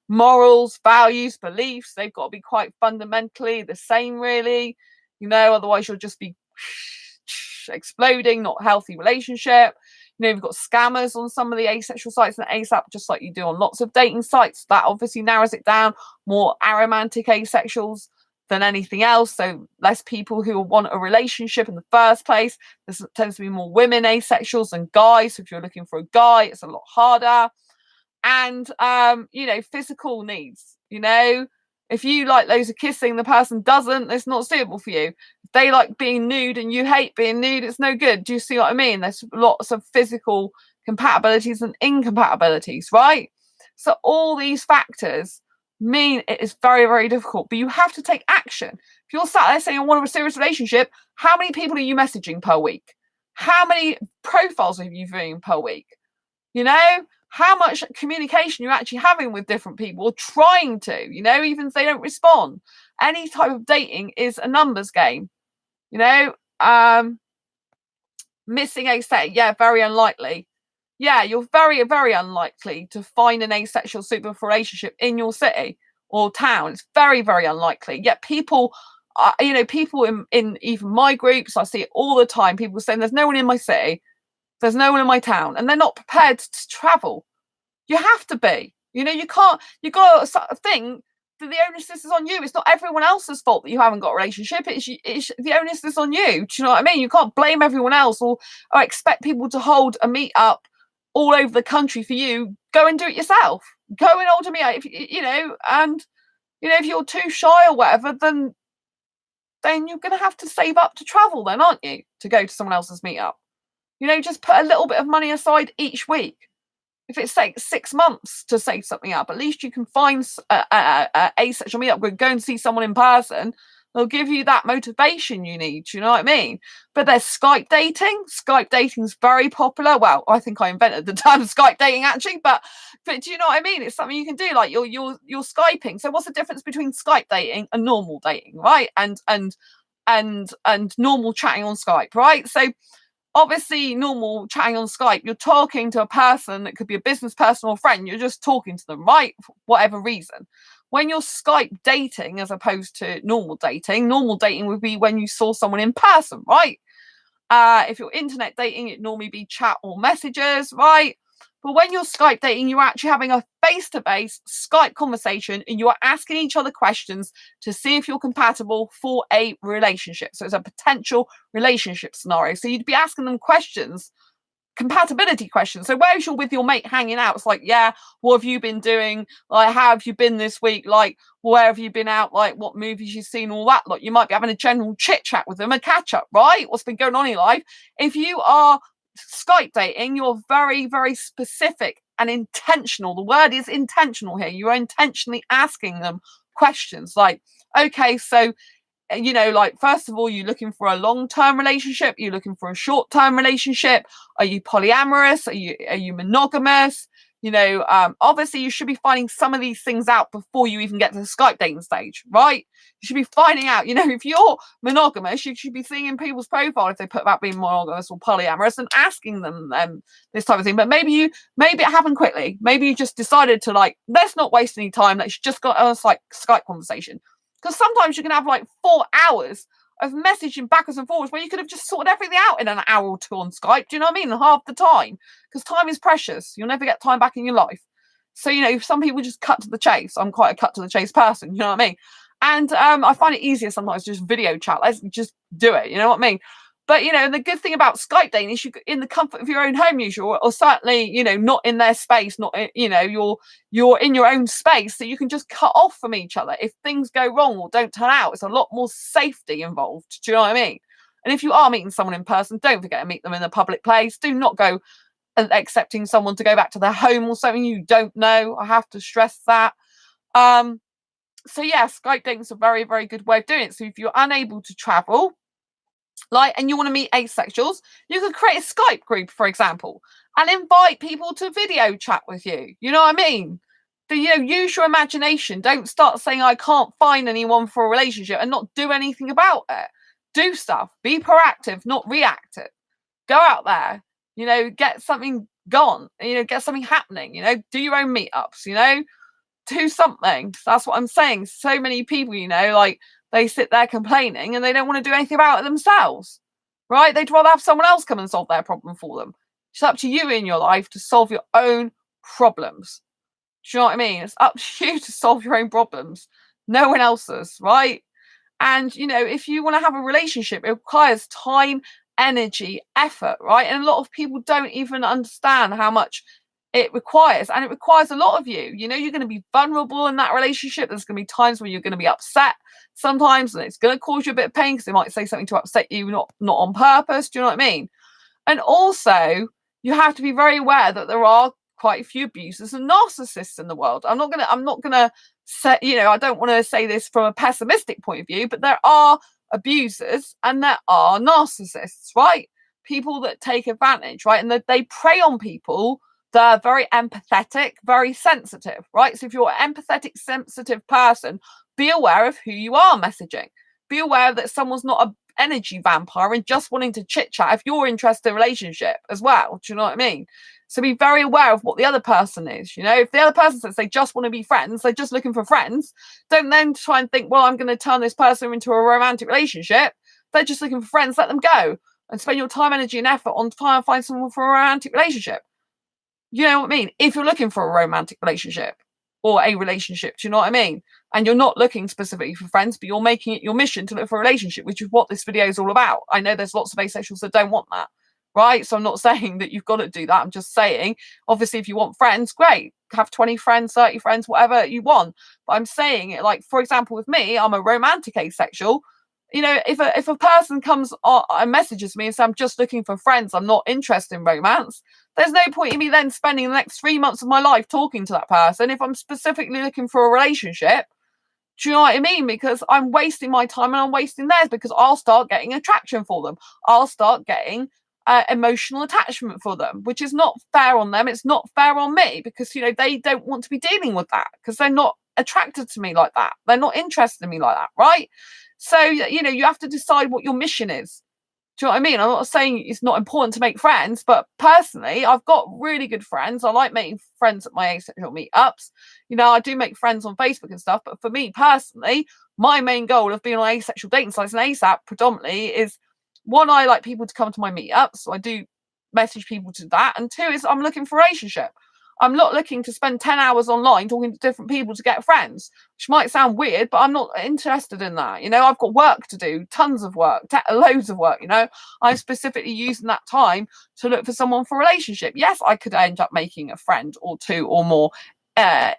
Morals, values, beliefs, they've got to be quite fundamentally the same, really. Otherwise you'll just be exploding, not a healthy relationship. You've got scammers on some of the asexual sites and ASAP, just like you do on lots of dating sites. That obviously narrows it down. More aromantic asexuals than anything else, so less people who want a relationship in the first place. There tends to be more women asexuals than guys, so if you're looking for a guy, it's a lot harder. And physical needs, if you like loads of kissing, the person doesn't, it's not suitable for you. If they like being nude and you hate being nude, it's no good. Do you see what I mean? There's lots of physical compatibilities and incompatibilities, right? So all these factors mean it is very, very difficult, but you have to take action. If you're sat there saying I want a serious relationship, how many people are you messaging per week? How many profiles are you viewing per week? How much communication you're actually having with different people, or trying to, even if they don't respond. Any type of dating is a numbers game. Missing a set, yeah, very unlikely. Yeah, you're very, very unlikely to find an asexual suitable relationship in your city or town. It's very, very unlikely. Yet people, people in even my groups, I see it all the time. People saying there's no one in my city, there's no one in my town, and they're not prepared to travel. You have to be. You can't. You got to think that the onus is on you. It's not everyone else's fault that you haven't got a relationship. It's the onus is on you. Do you know what I mean? You can't blame everyone else or expect people to hold a meet up all over the country for you. Go and do it yourself. Go and hold a meet up. If you're too shy or whatever, then you're going to have to save up to travel then, aren't you? To go to someone else's meet up. Just put a little bit of money aside each week. If it takes 6 months to save something up, at least you can find a asexual meetup group, go and see someone in person. They'll give you that motivation you need. Do you know what I mean? But there's Skype dating. Skype dating is very popular. Well, I think I invented the term Skype dating actually, but do you know what I mean? It's something you can do. Like you're Skyping. So what's the difference between Skype dating and normal dating, right? And normal chatting on Skype, right? So obviously, normal chatting on Skype, you're talking to a person that could be a business person or friend. You're just talking to them, right? For whatever reason. When you're Skype dating, as opposed to normal dating would be when you saw someone in person, right? If you're internet dating, it'd normally be chat or messages, right? But when you're Skype dating, you're actually having a face-to-face Skype conversation and you are asking each other questions to see if you're compatible for a relationship. So it's a potential relationship scenario. So you'd be asking them questions, compatibility questions. So whereas you're with your mate hanging out, it's like, yeah, what have you been doing? Like, how have you been this week? Like, where have you been out? Like, what movies you've seen? All that. Like, you might be having a general chit chat with them, a catch up, right? What's been going on in your life? If you are Skype dating, you're very, very specific and intentional. The word is intentional here. You are intentionally asking them questions like, okay, so like, first of all, you're looking for a long-term relationship, you're looking for a short-term relationship, are you polyamorous, are you monogamous? Obviously you should be finding some of these things out before you even get to the Skype dating stage, right? You should be finding out, if you're monogamous, you should be seeing in people's profile if they put about being monogamous or polyamorous and asking them this type of thing. But maybe it happened quickly. Maybe you just decided to, like, let's not waste any time. Let's just got a Skype conversation. Because sometimes you can have like 4 hours of messaging backwards and forwards where you could have just sorted everything out in an hour or two on Skype. Do you know what I mean? Half the time. Because time is precious. You'll never get time back in your life. So, some people just cut to the chase. I'm quite a cut to the chase person. You know what I mean? And I find it easier sometimes to just video chat. Let's just do it. You know what I mean? But, the good thing about Skype dating is you, in the comfort of your own home, usually, or certainly, not in their space, not, you're in your own space, so you can just cut off from each other. If things go wrong or don't turn out, it's a lot more safety involved. Do you know what I mean? And if you are meeting someone in person, don't forget to meet them in a public place. Do not go accepting someone to go back to their home or something you don't know. I have to stress that. So yeah, Skype dating is a very, very good way of doing it. So if you're unable to travel, and you want to meet asexuals, you could create a Skype group, for example, and invite people to video chat with you. You know what I mean? Use your imagination. Don't start saying, I can't find anyone for a relationship, and not do anything about it. Do stuff. Be proactive, not reactive. Go out there, get something gone, get something happening, do your own meetups, do something. That's what I'm saying. So many people, they sit there complaining and they don't want to do anything about it themselves, right? They'd rather have someone else come and solve their problem for them. It's up to you in your life to solve your own problems. Do you know what I mean? It's up to you to solve your own problems, no one else's, right? And, if you want to have a relationship, it requires time, energy, effort, right? And a lot of people don't even understand how much it requires, and it requires a lot of you. You're going to be vulnerable in that relationship. There's going to be times where you're going to be upset sometimes, and it's going to cause you a bit of pain because they might say something to upset you, not on purpose. Do you know what I mean? And also, you have to be very aware that there are quite a few abusers and narcissists in the world. I'm not gonna say, I don't want to say this from a pessimistic point of view, but there are abusers and there are narcissists, right? People that take advantage, right? And that they prey on people that are very empathetic, very sensitive, right? So if you're an empathetic, sensitive person, be aware of who you are messaging. Be aware that someone's not a energy vampire and just wanting to chit chat if you're interested in a relationship as well. Do you know what I mean? So be very aware of what the other person is. If the other person says they just want to be friends, they're just looking for friends, don't then try and think, well, I'm going to turn this person into a romantic relationship. They're just looking for friends. Let them go and spend your time, energy and effort on trying to find someone for a romantic relationship. You know what I mean? If you're looking for a romantic relationship or a relationship, do you know what I mean? And you're not looking specifically for friends, but you're making it your mission to look for a relationship, which is what this video is all about. I know there's lots of asexuals that don't want that, right? So I'm not saying that you've got to do that. I'm just saying, obviously, if you want friends, great. Have 20 friends, 30 friends, whatever you want. But I'm saying, like, for example, with me, I'm a romantic asexual. If a person comes and messages me and says, I'm just looking for friends, I'm not interested in romance, there's no point in me then spending the next 3 months of my life talking to that person if I'm specifically looking for a relationship. Do you know what I mean? Because I'm wasting my time and I'm wasting theirs, because I'll start getting attraction for them. I'll start getting emotional attachment for them, which is not fair on them. It's not fair on me, because, they don't want to be dealing with that because they're not attracted to me like that. They're not interested in me like that, right? So, you have to decide what your mission is. Do you know what I mean? I'm not saying it's not important to make friends, but personally, I've got really good friends. I like making friends at my asexual meetups. I do make friends on Facebook and stuff, but for me personally, my main goal of being on asexual dating sites and ASAP predominantly is, one, I like people to come to my meetups, so I do message people to that, and two is I'm looking for a relationship. I'm not looking to spend 10 hours online talking to different people to get friends, which might sound weird, but I'm not interested in that. I've got work to do, tons of work, loads of work. I'm specifically using that time to look for someone for a relationship. Yes, I could end up making a friend or two or more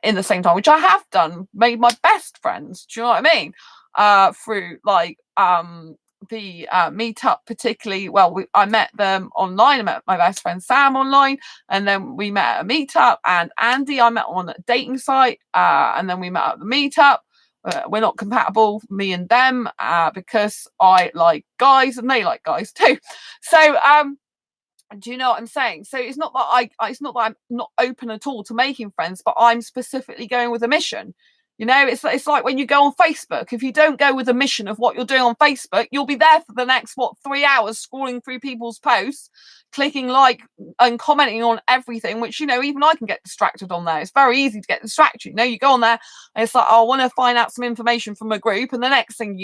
in the same time, which I have done, made my best friends. Do you know what I mean? Through the meetup, particularly. I met them online. I met my best friend Sam online, and then we met at a meetup. And Andy I met on a dating site, and then we met at the meetup. we're not compatible, me and them, because I like guys and they like guys too. So do you know what I'm saying? So it's not that I'm not open at all to making friends, but I'm specifically going with a mission. It's like when you go on Facebook. If you don't go with a mission of what you're doing on Facebook, you'll be there for the next 3 hours scrolling through people's posts, clicking like and commenting on everything, which even I can get distracted on there. It's very easy to get distracted. You go on there and it's like, oh, I want to find out some information from a group, and the next thing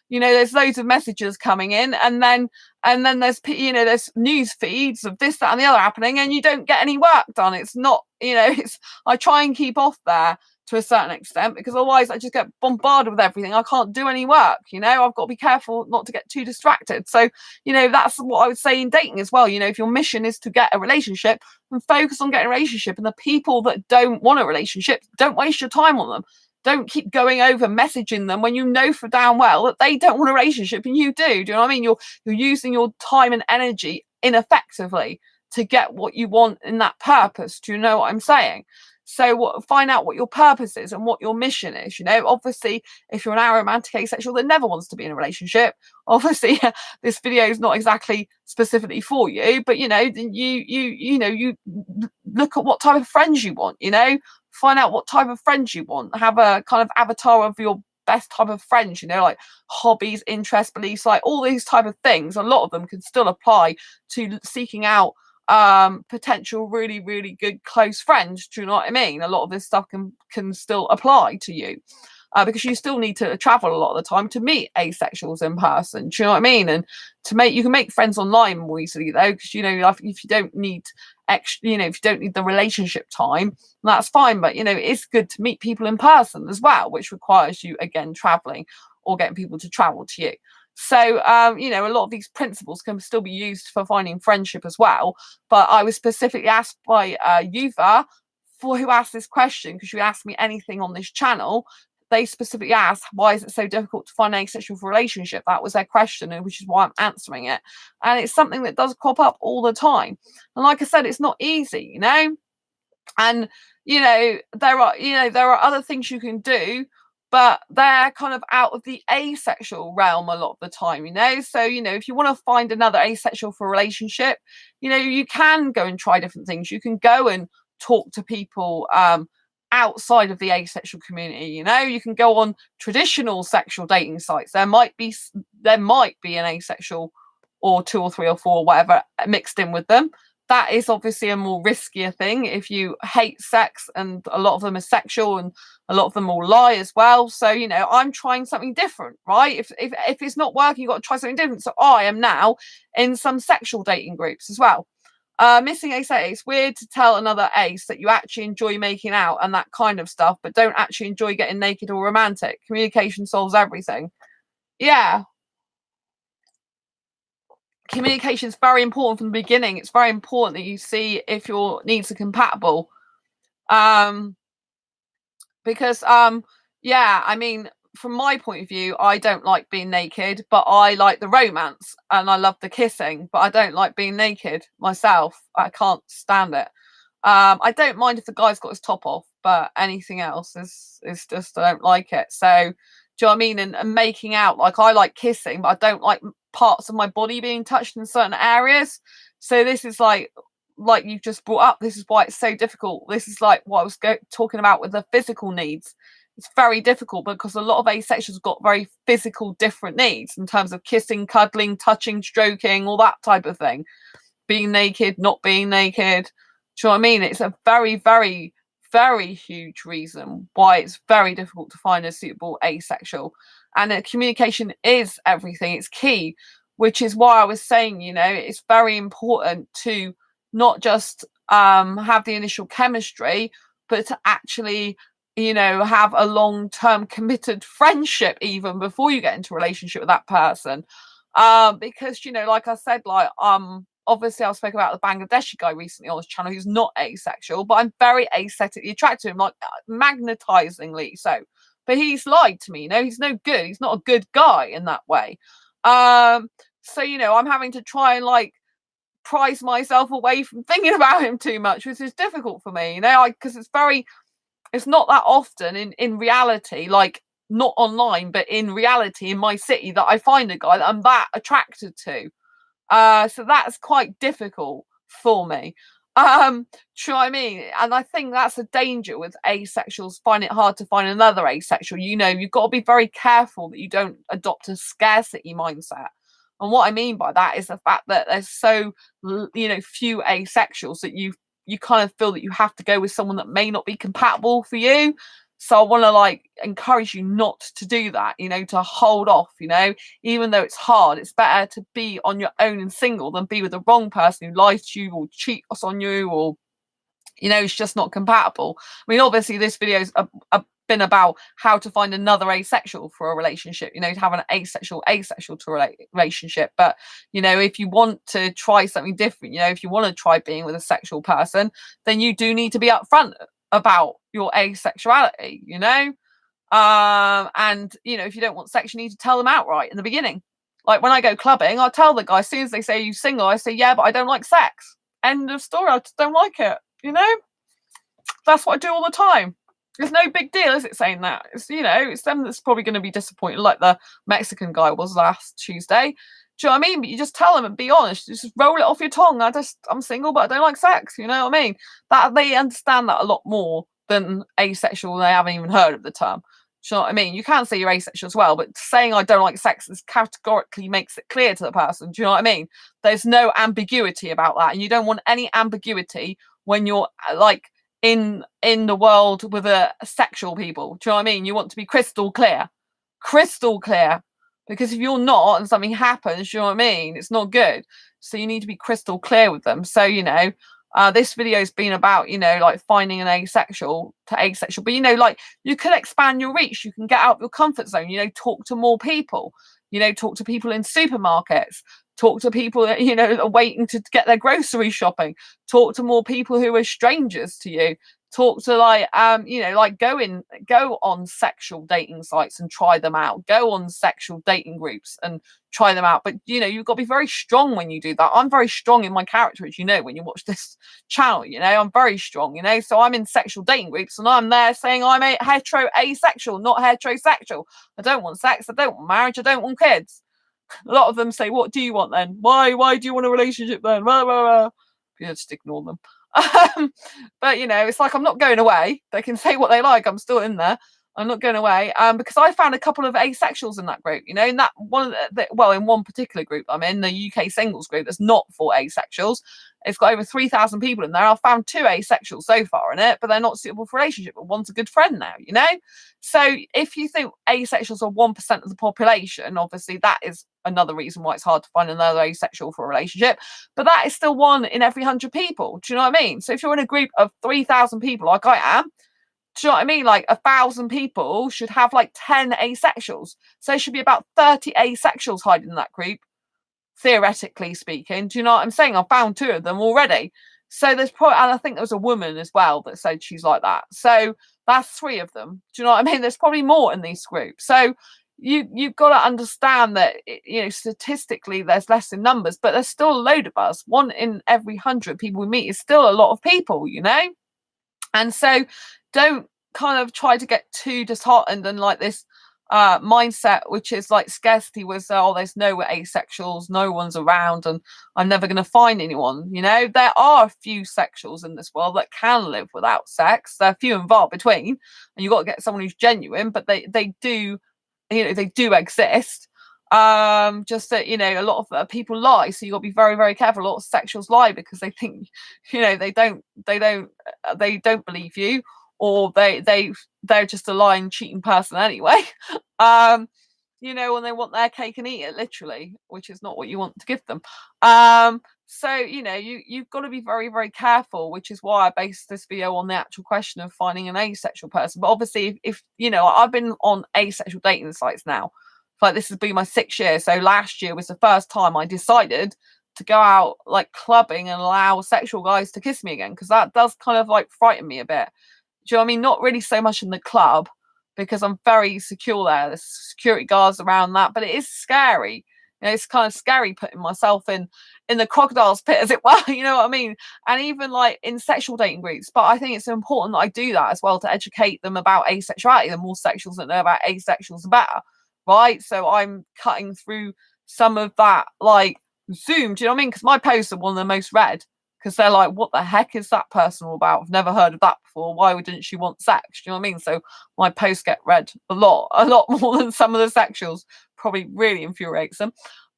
there's loads of messages coming in, and then there's news feeds of this, that, and the other happening, and you don't get any work done. It's not, I try and keep off there to a certain extent, because otherwise I just get bombarded with everything. I can't do any work. I've got to be careful not to get too distracted. So, that's what I would say in dating as well. If your mission is to get a relationship, then focus on getting a relationship. And the people that don't want a relationship, don't waste your time on them. Don't keep going over messaging them when you know for damn well that they don't want a relationship and you do. Do you know what I mean? You're using your time and energy ineffectively to get what you want in that purpose. Do you know what I'm saying? So find out what your purpose is and what your mission is. Obviously, if you're an aromantic asexual that never wants to be in a relationship, obviously this video is not exactly specifically for you. But you look at what type of friends you want. Find out what type of friends you want. Have a kind of avatar of your best type of friends. Like hobbies, interests, beliefs, like all these type of things. A lot of them can still apply to seeking out potential really, really good close friends. Do you know what I mean? A lot of this stuff can still apply to you, because you still need to travel a lot of the time to meet asexuals in person. Do you know what I mean? And you can make friends online more easily though, because if you don't need if you don't need the relationship time, that's fine. But it's good to meet people in person as well, which requires you again traveling or getting people to travel to you. So, a lot of these principles can still be used for finding friendship as well. But I was specifically asked by Yuva, who asked this question, because you asked me anything on this channel. They specifically asked, why is it so difficult to find an asexual relationship? That was their question, and which is why I'm answering it. And it's something that does crop up all the time. And like I said, it's not easy, And, there are other things you can do, but they're kind of out of the asexual realm a lot of the time, So, if you want to find another asexual for a relationship, you can go and try different things. You can go and talk to people outside of the asexual community. You can go on traditional sexual dating sites. There might be an asexual or 2 or 3 or 4, whatever, mixed in with them. That is obviously a more riskier thing if you hate sex, and a lot of them are sexual and a lot of them will lie as well. So, I'm trying something different, right? If it's not working, you've got to try something different. So I am now in some sexual dating groups as well. Missing ace. It's weird to tell another ace that you actually enjoy making out and that kind of stuff, but don't actually enjoy getting naked or romantic. Communication solves everything. Yeah. Communication is very important from the beginning. It's very important that you see if your needs are compatible. Because from my point of view, I don't like being naked, but I like the romance and I love the kissing, but I don't like being naked myself. I can't stand it. I don't mind if the guy's got his top off, but anything else is just, I don't like it. So, do you know what I mean? And making out, like, I like kissing, but I don't like parts of my body being touched in certain areas. So this is like you've just brought up, this is why it's so difficult. This is like what I was talking about with the physical needs. It's very difficult because a lot of asexuals got very physical different needs in terms of kissing, cuddling, touching, stroking, all that type of thing. Being naked, not being naked. Do you know what I mean? It's a very, very, very huge reason why it's very difficult to find a suitable asexual. And communication is everything. It's key, which is why I was saying, it's very important to not just have the initial chemistry, but to actually, have a long-term committed friendship even before you get into a relationship with that person. Because, like I said, obviously I spoke about the Bangladeshi guy recently on this channel who's not asexual, but I'm very aesthetically attracted to him, like magnetizingly so. But he's lied to me, he's no good. He's not a good guy in that way. So, I'm having to try and prize myself away from thinking about him too much, which is difficult for me, because it's not that often in reality, not online, but in reality, in my city, that I find a guy that I'm that attracted to. So that's quite difficult for me. Do you know what I mean? And I think that's a danger with asexuals, find it hard to find another asexual. You know, you've got to be very careful that you don't adopt a scarcity mindset. And what I mean by that is the fact that there's so, few asexuals that you kind of feel that you have to go with someone that may not be compatible for you. So I want to encourage you not to do that, to hold off, even though it's hard. It's better to be on your own and single than be with the wrong person who lies to you or cheats on you, or, it's just not compatible. I mean, obviously this video's been about how to find another asexual for a relationship, to have an asexual to a relationship. But, if you want to try something different, if you want to try being with a sexual person, then you do need to be upfront about your asexuality, and if you don't want sex, you need to tell them outright in the beginning. Like when I go clubbing, I tell the guy, as soon as they say, "You single?" I say, "Yeah, but I don't like sex." End of story. I just don't like it. That's what I do all the time. It's no big deal, is it, saying that? It's it's them that's probably going to be disappointed, like the Mexican guy was last Tuesday. Do you know what I mean? But you just tell them and be honest. Just roll it off your tongue. I'm single, but I don't like sex. You know what I mean? That they understand that a lot more than asexual. They haven't even heard of the term. Do you know what I mean? You can say you're asexual as well, but saying I don't like sex is categorically makes it clear to the person. Do you know what I mean? There's no ambiguity about that, and you don't want any ambiguity when you're in the world with sexual people. Do you know what I mean? You want to be crystal clear. Because if you're not and something happens, you know what I mean, it's not good. So you need to be crystal clear with them. So, this video has been about, finding an asexual to asexual. But, you can expand your reach. You can get out of your comfort zone, talk to more people, talk to people in supermarkets, talk to people that, are waiting to get their grocery shopping, talk to more people who are strangers to you. Talk to go on sexual dating sites and try them out. Go on sexual dating groups and try them out. But you've got to be very strong when you do that. I'm very strong in my character, as when you watch this channel, I'm very strong, so I'm in sexual dating groups and I'm there saying I'm a hetero asexual, not heterosexual. I don't want sex, I don't want marriage, I don't want kids. A lot of them say, what do you want then? Why do you want a relationship then? You just ignore them. But it's like I'm not going away. They can say what they like. I'm still in there. I'm not going away. Because I found a couple of asexuals in that group. In that one, in one particular group I'm in, the UK singles group, that's not for asexuals. It's got over 3,000 people in there. I've found 2 asexuals so far in it, but they're not suitable for a relationship. But one's a good friend now. So if you think asexuals are 1% of the population, obviously that is another reason why it's hard to find another asexual for a relationship. But that is still 1 in every 100 people. Do you know what I mean? So if you're in a group of 3,000 people, like I am, do you know what I mean? 1,000 people should have 10 asexuals. So there should be about 30 asexuals hiding in that group, theoretically speaking. Do you know what I'm saying? I found 2 of them already. So there's probably, and I think there was a woman as well that said she's like that. So that's 3 of them. Do you know what I mean? There's probably more in these groups. So you've got to understand that, statistically there's less in numbers, but there's still a load of us. 1 in every 100 people we meet is still a lot of people, And so don't kind of try to get too disheartened and this mindset, which is scarcity, was there's no asexuals, no one's around, and I'm never going to find anyone. There are a few sexuals in this world that can live without sex. They're few and far between, and you've got to get someone who's genuine, but they do, they do exist. Just that, a lot of people lie, so you got to be very, very careful. A lot of sexuals lie because they think, they don't believe you, or they're just a lying, cheating person anyway. And they want their cake and eat it, literally, which is not what you want to give them. So you've got to be very, very careful, which is why I based this video on the actual question of finding an asexual person. But obviously, if I've been on asexual dating sites now, this has been my 6th year. So last year was the first time I decided to go out clubbing and allow sexual guys to kiss me again, because that does kind of frighten me a bit. Do you know what I mean? Not really so much in the club, because I'm very secure there. There's security guards around that, but it is scary. it's kind of scary putting myself in the crocodile's pit, as it were. You know what I mean? And even like in sexual dating groups. But I think it's important that I do that as well, to educate them about asexuality. The more sexuals that know about asexuals, the better, right? So I'm cutting through some of that, like, Zoom. Do you know what I mean? Because my posts are one of the most read, because they're like, what the heck is that person all about? I've never heard of that before. Why didn't she want sex? Do you know what I mean? So my posts get read a lot more than some of the sexuals. Probably really infuriates them.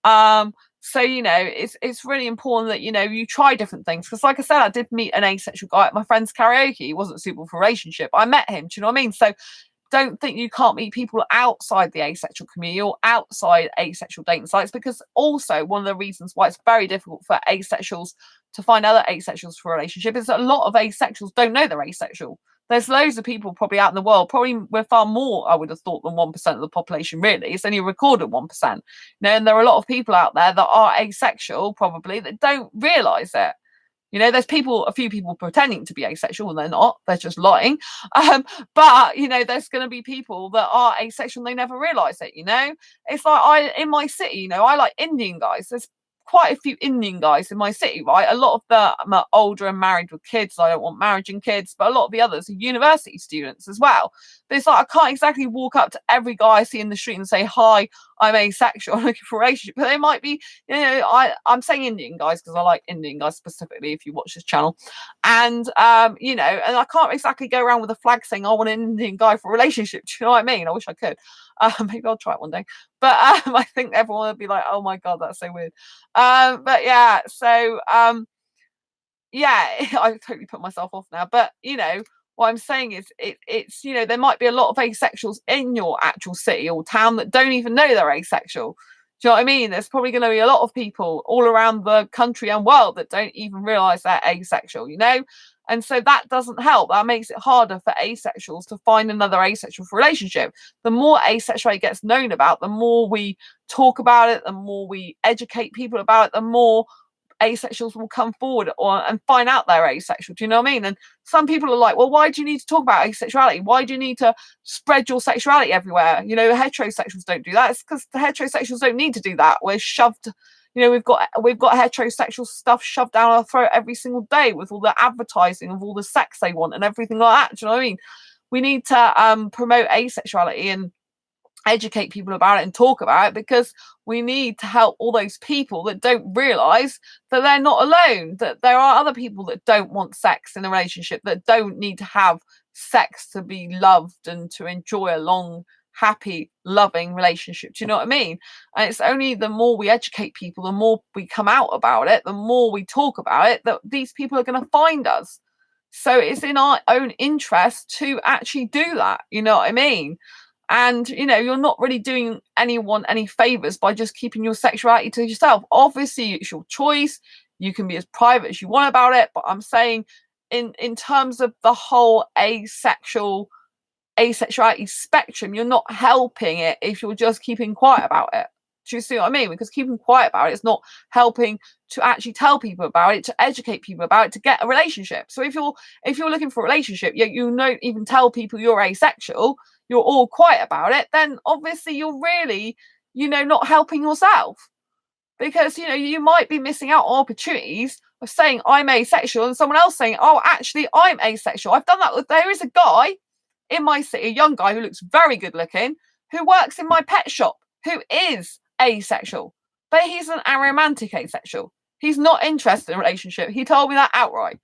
So, it's really important that, you try different things. Because like I said, I did meet an asexual guy at my friend's karaoke. He wasn't suitable for a relationship. I met him. Do you know what I mean? So don't think you can't meet people outside the asexual community or outside asexual dating sites, because also one of the reasons why it's very difficult for asexuals to find other asexuals for a relationship is that a lot of asexuals don't know they're asexual. There's loads of people probably out in the world, probably we're far more, I would have thought, than 1% of the population, really. It's only a recorded 1%. And there are a lot of people out there that are asexual, probably, that don't realise it. There's a few people pretending to be asexual and they're not, they're just lying. But, there's going to be people that are asexual and they never realise it, It's like in my city, I like Indian guys. There's quite a few Indian guys in my city, right? A lot of them are older and married with kids. I don't want marriage and kids, but a lot of the others are university students as well. But it's like, I can't exactly walk up to every guy I see in the street and say, hi, I'm asexual, I'm looking for a relationship. But they might be, I'm saying Indian guys because I like Indian guys specifically, if you watch this channel. And, and I can't exactly go around with a flag saying I want an Indian guy for a relationship. Do you know what I mean? I wish I could. Maybe I'll try it one day. But I think everyone would be like, oh my God, that's so weird. But yeah, so yeah, I totally put myself off now. But what I'm saying is it's there might be a lot of asexuals in your actual city or town that don't even know they're asexual. Do you know what I mean? There's probably going to be a lot of people all around the country and world that don't even realize they're asexual, And so that doesn't help. That makes it harder for asexuals to find another asexual relationship. The more asexuality gets known about, the more we talk about it, the more we educate people about it, the more asexuals will come forward and find out they're asexual. Do you know what I mean? And some people are like, well, why do you need to talk about asexuality? Why do you need to spread your sexuality everywhere? Heterosexuals don't do that. It's because the heterosexuals don't need to do that. We're shoved, we've got heterosexual stuff shoved down our throat every single day with all the advertising of all the sex they want and everything like that. Do you know what I mean? We need to promote asexuality and educate people about it and talk about it, because we need to help all those people that don't realize that they're not alone, that there are other people that don't want sex in a relationship, that don't need to have sex to be loved and to enjoy a long, happy, loving relationship. Do you know what I mean? And it's only the more we educate people, the more we come out about it, the more we talk about it, that these people are going to find us. So it's in our own interest to actually do that. You know what I mean? And, you're not really doing anyone any favors by just keeping your sexuality to yourself. Obviously, it's your choice. You can be as private as you want about it. But I'm saying in terms of the whole asexuality spectrum, you're not helping it if you're just keeping quiet about it. Do you see what I mean? Because keeping quiet about it is not helping to actually tell people about it, to educate people about it, to get a relationship. So if you're looking for a relationship, you don't even tell people you're asexual, you're all quiet about it, then obviously you're really, not helping yourself. Because, you might be missing out on opportunities of saying I'm asexual and someone else saying, oh, actually, I'm asexual. I've done that. There is a guy in my city, a young guy who looks very good looking, who works in my pet shop, who is asexual, but he's an aromantic asexual. He's not interested in a relationship. He told me that outright.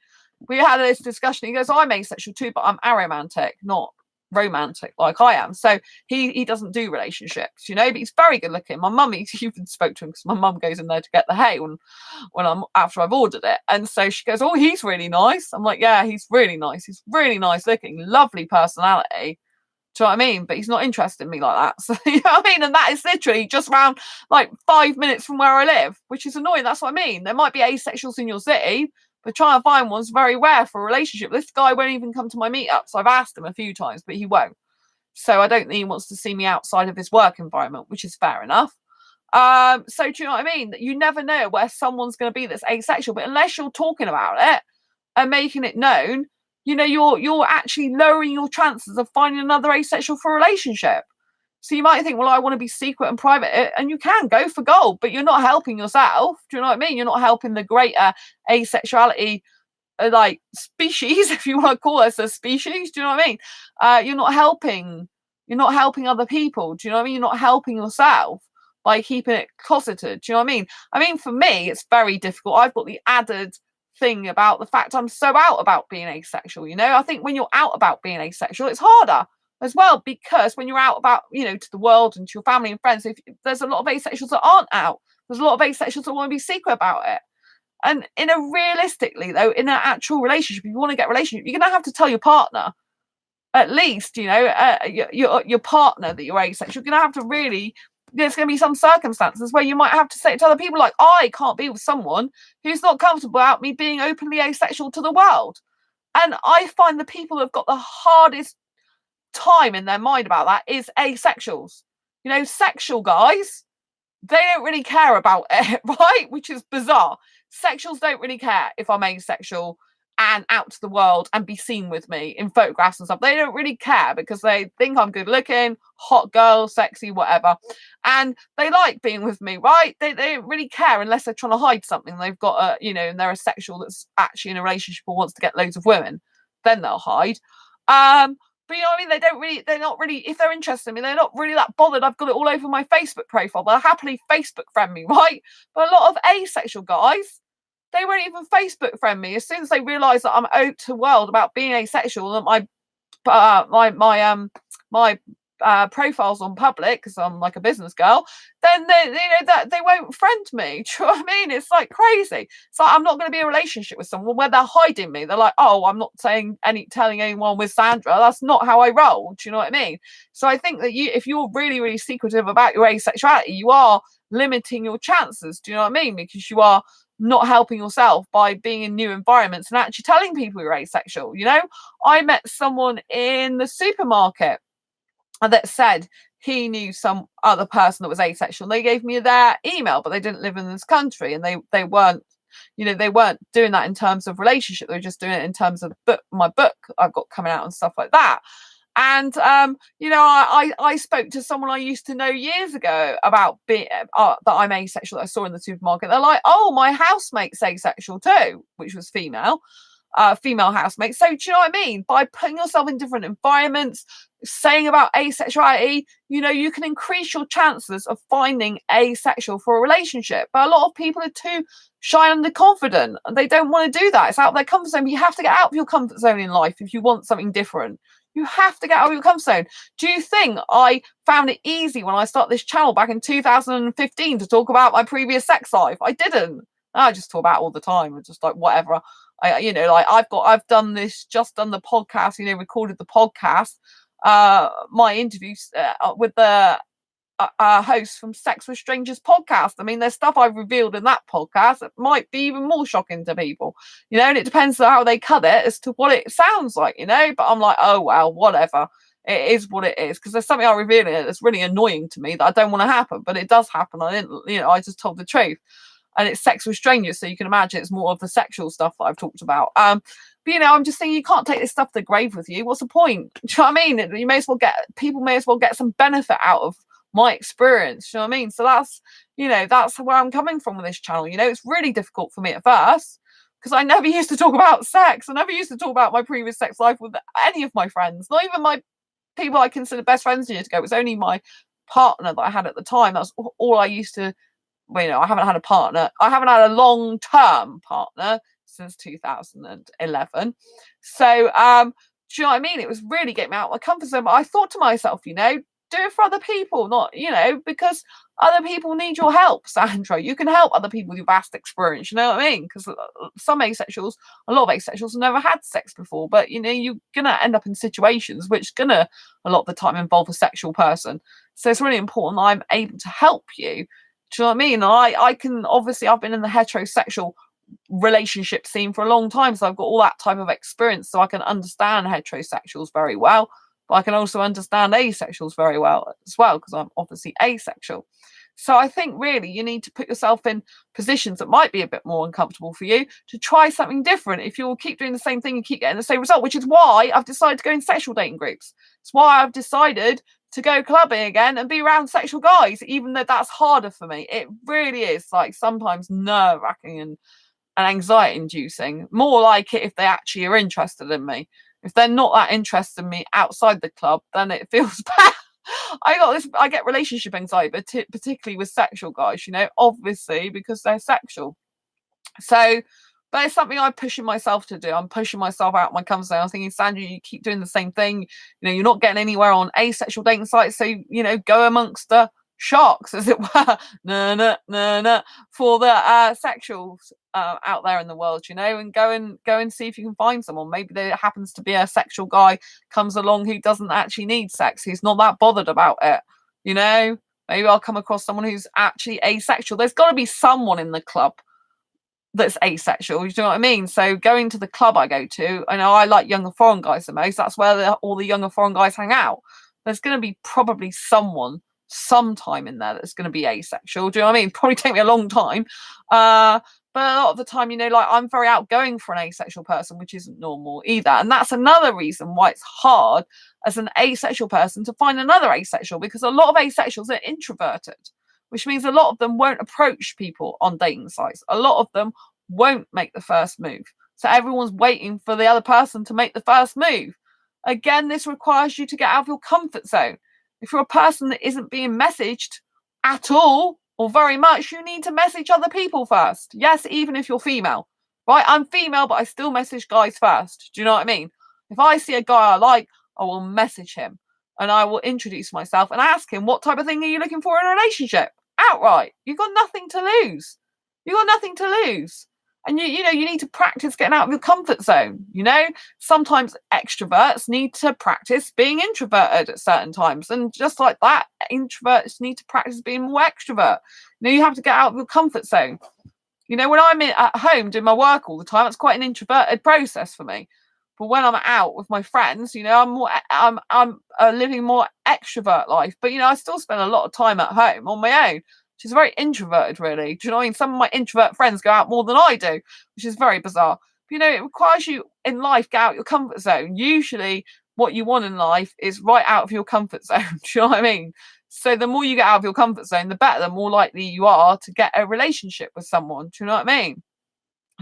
We had this discussion. He goes, oh, I'm asexual too, but I'm aromantic, not romantic like I am. So he doesn't do relationships, but he's very good looking. My mum even spoke to him because my mum goes in there to get the hay when I'm after I've ordered it, and so she goes, oh, he's really nice. I'm like, yeah, he's really nice looking, lovely personality. Do you know what I mean? But he's not interested in me like that. So, you know what I mean? And that is literally just around like 5 minutes from where I live, which is annoying. That's what I mean. There might be asexuals in your city, but trying to find one's very rare for a relationship. This guy won't even come to my meetups. I've asked him a few times, but he won't. So I don't think he wants to see me outside of his work environment, which is fair enough. So do you know what I mean? You never know where someone's going to be that's asexual, but unless you're talking about it and making it known, you're actually lowering your chances of finding another asexual for a relationship. So you might think, well, I want to be secret and private, and you can go for gold, but you're not helping yourself. Do you know what I mean? You're not helping the greater asexuality like species, if you want to call us a species. Do you know what I mean? You're not helping other people. Do you know what I mean? You're not helping yourself by keeping it closeted. Do you know what I mean? For me, it's very difficult. I've got the added thing about the fact I'm so out about being asexual. I think when you're out about being asexual, it's harder as well, because when you're out about, to the world and to your family and friends, if there's a lot of asexuals that aren't out, there's a lot of asexuals that want to be secret about it. And realistically, though, in an actual relationship, if you want to get a relationship, you're going to have to tell your partner, at least, your partner, that you're asexual. You're going to have to really, there's going to be some circumstances where you might have to say to other people, like, I can't be with someone who's not comfortable about me being openly asexual to the world. And I find the people who have got the hardest time in their mind about that is asexuals. Sexual guys, they don't really care about it, right? Which is bizarre. Sexuals don't really care if I'm asexual and out to the world and be seen with me in photographs and stuff. They don't really care because they think I'm good looking, hot girl, sexy, whatever. And they like being with me, right? They don't really care unless they're trying to hide something. They've got and they're a sexual that's actually in a relationship or wants to get loads of women. Then they'll hide. But you know what I mean? They're not really, if they're interested in me, they're not really that bothered. I've got it all over my Facebook profile. They'll happily Facebook friend me, right? But a lot of asexual guys, they won't even Facebook friend me. As soon as they realise that I'm out to the world about being asexual, that my profile's on public because I'm like a business girl, then they won't friend me. Do you know what I mean? It's like crazy. So I'm not going to be in a relationship with someone where they're hiding me. They're like, oh, I'm not telling anyone with Sandra. That's not how I roll. Do you know what I mean? So I think that if you're really, really secretive about your asexuality, you are limiting your chances. Do you know what I mean? Because you are not helping yourself by being in new environments and actually telling people you're asexual. I met someone in the supermarket that said he knew some other person that was asexual. They gave me their email, but they didn't live in this country, and they weren't doing that in terms of relationship. They were just doing it in terms of my book I've got coming out and stuff like that. And I spoke to someone I used to know years ago about being that I'm asexual, that I saw in the supermarket. They're like, oh, my housemate's asexual too, which was female housemate. So do you know what I mean? By putting yourself in different environments, saying about asexuality, you can increase your chances of finding asexual for a relationship. But a lot of people are too shy and underconfident, and they don't want to do that. It's out of their comfort zone. But you have to get out of your comfort zone in life if you want something different. You have to get out of your comfort zone. Do you think I found it easy when I started this channel back in 2015 to talk about my previous sex life? I didn't. I just talk about it all the time. It's just like whatever. I've done the podcast, recorded the podcast, my interviews with the host from Sex with Strangers podcast. I mean, there's stuff I've revealed in that podcast that might be even more shocking to people, and it depends on how they cut it as to what it sounds like, but I'm like, oh, well, whatever. It is what it is, because there's something I reveal in it that's really annoying to me that I don't want to happen, but it does happen. I just told the truth. And it's Sex with Strangers, so you can imagine it's more of the sexual stuff that I've talked about. But I'm just saying, you can't take this stuff to the grave with you. What's the point? Do you know what I mean? People may as well get some benefit out of my experience. Do you know what I mean? So that's where I'm coming from with this channel. It's really difficult for me at first because I never used to talk about sex. I never used to talk about my previous sex life with any of my friends, not even my people I consider best friends years ago. It was only my partner that I had at the time. That's all I used to. I haven't had a partner. I haven't had a long-term partner since 2011. So, do you know what I mean? It was really getting me out of my comfort zone. But I thought to myself, do it for other people, not, because other people need your help, Sandra. You can help other people with your vast experience. You know what I mean? Because a lot of asexuals have never had sex before. But, you're going to end up in situations which going to, a lot of the time, involve a sexual person. So it's really important that I'm able to help you. Do you know what I mean? I can, obviously, I've been in the heterosexual relationship scene for a long time, so I've got all that type of experience, so I can understand heterosexuals very well, but I can also understand asexuals very well as well, because I'm obviously asexual. So I think really you need to put yourself in positions that might be a bit more uncomfortable for you to try something different. If you'll keep doing the same thing, you keep getting the same result, which is why I've decided to go in sexual dating groups. It's why I've decided to go clubbing again and be around sexual guys, even though that's harder for me. It really is, like, sometimes nerve-wracking and anxiety inducing. More like it if they actually are interested in me. If they're not that interested in me outside the club, then it feels bad. I get relationship anxiety, but particularly with sexual guys, you know, obviously because they're sexual. So, but it's something I'm pushing myself to do. I'm pushing myself out of my comfort zone. I'm thinking, Sandra, you keep doing the same thing. You know, you're not getting anywhere on asexual dating sites. So, you know, go amongst the sharks, as it were, for the sexuals out there in the world, you know, and go and see if you can find someone. Maybe there happens to be a sexual guy comes along who doesn't actually need sex. He's not that bothered about it, you know. Maybe I'll come across someone who's actually asexual. There's got to be someone in the club that's asexual, you know what I mean? So going to the club I go to, I know I like younger foreign guys the most. That's where all the younger foreign guys hang out. There's going to be probably someone sometime in there that's going to be asexual. Do you know what I mean? Probably take me a long time. But a lot of the time, you know, like, I'm very outgoing for an asexual person, which isn't normal either. And that's another reason why it's hard as an asexual person to find another asexual, because a lot of asexuals are introverted, which means a lot of them won't approach people on dating sites. A lot of them won't make the first move. So everyone's waiting for the other person to make the first move. Again, this requires you to get out of your comfort zone. If you're a person that isn't being messaged at all or very much, you need to message other people first. Yes, even if you're female, right? I'm female, but I still message guys first. Do you know what I mean? If I see a guy I like, I will message him and I will introduce myself and ask him, what type of thing are you looking for in a relationship? Outright. You've got nothing to lose. You've got nothing to lose. And you know, you need to practice getting out of your comfort zone. You know, sometimes extroverts need to practice being introverted at certain times. And just like that, introverts need to practice being more extrovert. You know, you have to get out of your comfort zone. You know, when I'm at home doing my work all the time, it's quite an introverted process for me. But when I'm out with my friends, you know, I'm living more extrovert life. But, you know, I still spend a lot of time at home on my own. She's very introverted, really. Do you know what I mean? Some of my introvert friends go out more than I do, which is very bizarre. But, you know, it requires you in life, get out your comfort zone. Usually what you want in life is right out of your comfort zone. Do you know what I mean? So the more you get out of your comfort zone, the better, the more likely you are to get a relationship with someone. Do you know what I mean?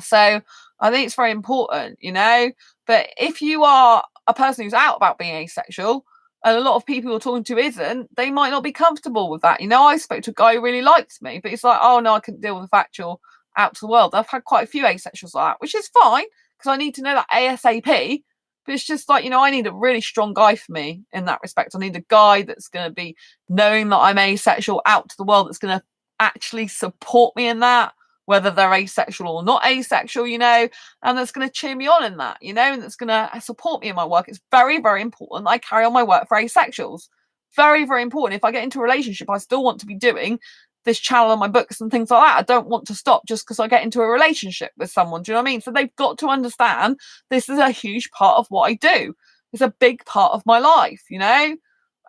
So I think it's very important, you know. But if you are a person who's out about being asexual, and a lot of people you're talking to isn't, they might not be comfortable with that. You know, I spoke to a guy who really liked me, but it's like, oh no, I couldn't deal with the fact you're out to the world. I've had quite a few asexuals like that, which is fine, because I need to know that ASAP. But it's just like, you know, I need a really strong guy for me in that respect. I need a guy that's going to be knowing that I'm asexual out to the world, that's going to actually support me in that, whether they're asexual or not asexual, you know, and that's going to cheer me on in that, you know, and that's going to support me in my work. It's very, very important I carry on my work for asexuals. Very, very important. If I get into a relationship, I still want to be doing this channel on my books and things like that. I don't want to stop just because I get into a relationship with someone. Do you know what I mean? So they've got to understand this is a huge part of what I do. It's a big part of my life, you know?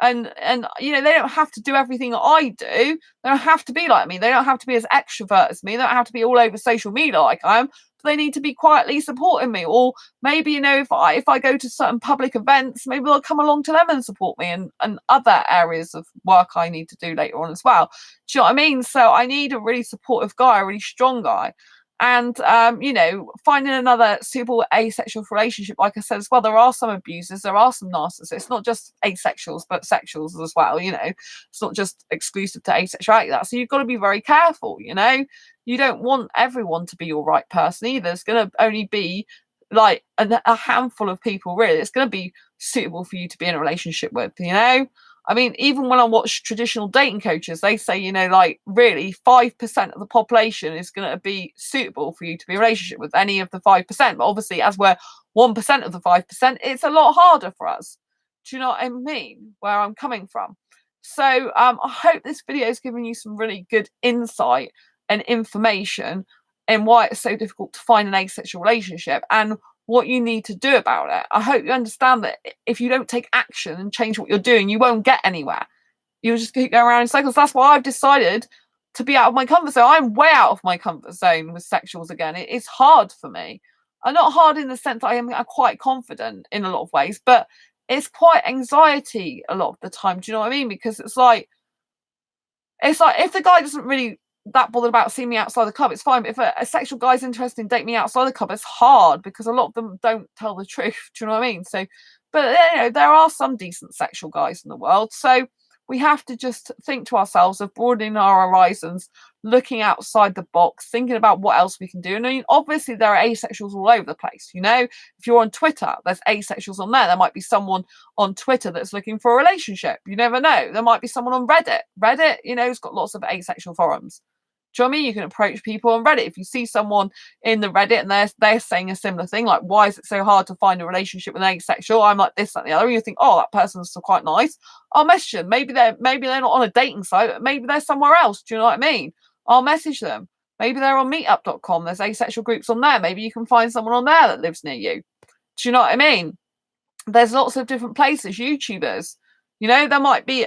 And you know, they don't have to do everything that I do. They don't have to be like me. They don't have to be as extrovert as me. They don't have to be all over social media like I am. But they need to be quietly supporting me. Or maybe, you know, if I go to certain public events, maybe they'll come along to them and support me, and other areas of work I need to do later on as well. Do you know what I mean? So I need a really supportive guy, a really strong guy. And, you know, finding another suitable asexual relationship, like I said as well, there are some abusers, there are some narcissists. It's not just asexuals, but sexuals as well, you know. It's not just exclusive to asexuality. So you've got to be very careful, you know. You don't want everyone to be your right person either. It's going to only be like a handful of people, really. It's going to be suitable for you to be in a relationship with, you know. I mean, even when I watch traditional dating coaches, they say, you know, like really 5% of the population is going to be suitable for you to be in a relationship with, any of the 5%. But obviously, as we're 1% of the 5%, it's a lot harder for us. Do you know what I mean? Where I'm coming from. So I hope this video has given you some really good insight and information in why it's so difficult to find an asexual relationship and what you need to do about it. I hope you understand that if you don't take action and change what you're doing, you won't get anywhere. You'll just keep going around in cycles. That's why I've decided to be out of my comfort zone. I'm way out of my comfort zone with sexuals again. It's hard for me. I'm not hard in the sense that I'm quite confident in a lot of ways, but it's quite anxiety a lot of the time. Do you know what I mean? Because it's like if the guy doesn't really that bothered about seeing me outside the club, it's fine. But if a sexual guy's interested in dating me outside the club, it's hard because a lot of them don't tell the truth. Do you know what I mean? So, but there are some decent sexual guys in the world. So we have to just think to ourselves of broadening our horizons, looking outside the box, thinking about what else we can do. And I mean, obviously there are asexuals all over the place. If you're on Twitter, there's asexuals on there. There might be someone on Twitter that's looking for a relationship. You never know. There might be someone on Reddit. Reddit, has got lots of asexual forums. Do you know what I mean? You can approach people on Reddit. If you see someone in the Reddit and they're saying a similar thing, like, why is it so hard to find a relationship with an asexual? I'm like this, that, and the other. And you think, oh, that person's quite nice. I'll message them. Maybe they're not on a dating site, but maybe they're somewhere else. Do you know what I mean? I'll message them. Maybe they're on meetup.com. There's asexual groups on there. Maybe you can find someone on there that lives near you. Do you know what I mean? There's lots of different places, YouTubers. There might be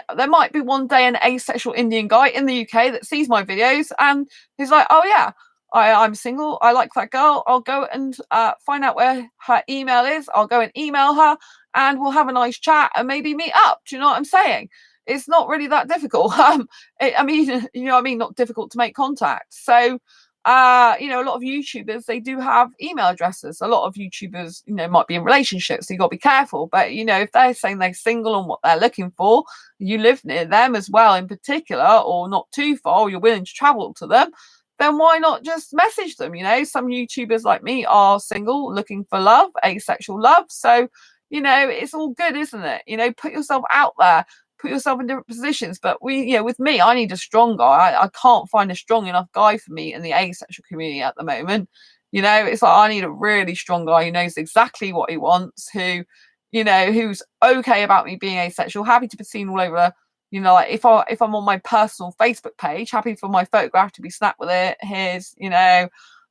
one day an asexual Indian guy in the UK that sees my videos and he's like, oh yeah, I'm single. I like that girl. I'll go and find out where her email is. I'll go and email her and we'll have a nice chat and maybe meet up. Do you know what I'm saying? It's not really that difficult. Not difficult to make contact. So, a lot of YouTubers, they do have email addresses. A lot of YouTubers, might be in relationships, so you got to be careful. But, if they're saying they're single and what they're looking for, you live near them as well in particular, or not too far, or you're willing to travel to them, then why not just message them? Some YouTubers like me are single, looking for love, asexual love. So, it's all good, isn't it? Put yourself out there. Put yourself in different positions. But with me, I need a strong guy. I can't find a strong enough guy for me in the asexual community at the moment. It's like I need a really strong guy who knows exactly what he wants, who's okay about me being asexual, happy to be seen all over. Like if I'm on my personal Facebook page, happy for my photograph to be snapped with his,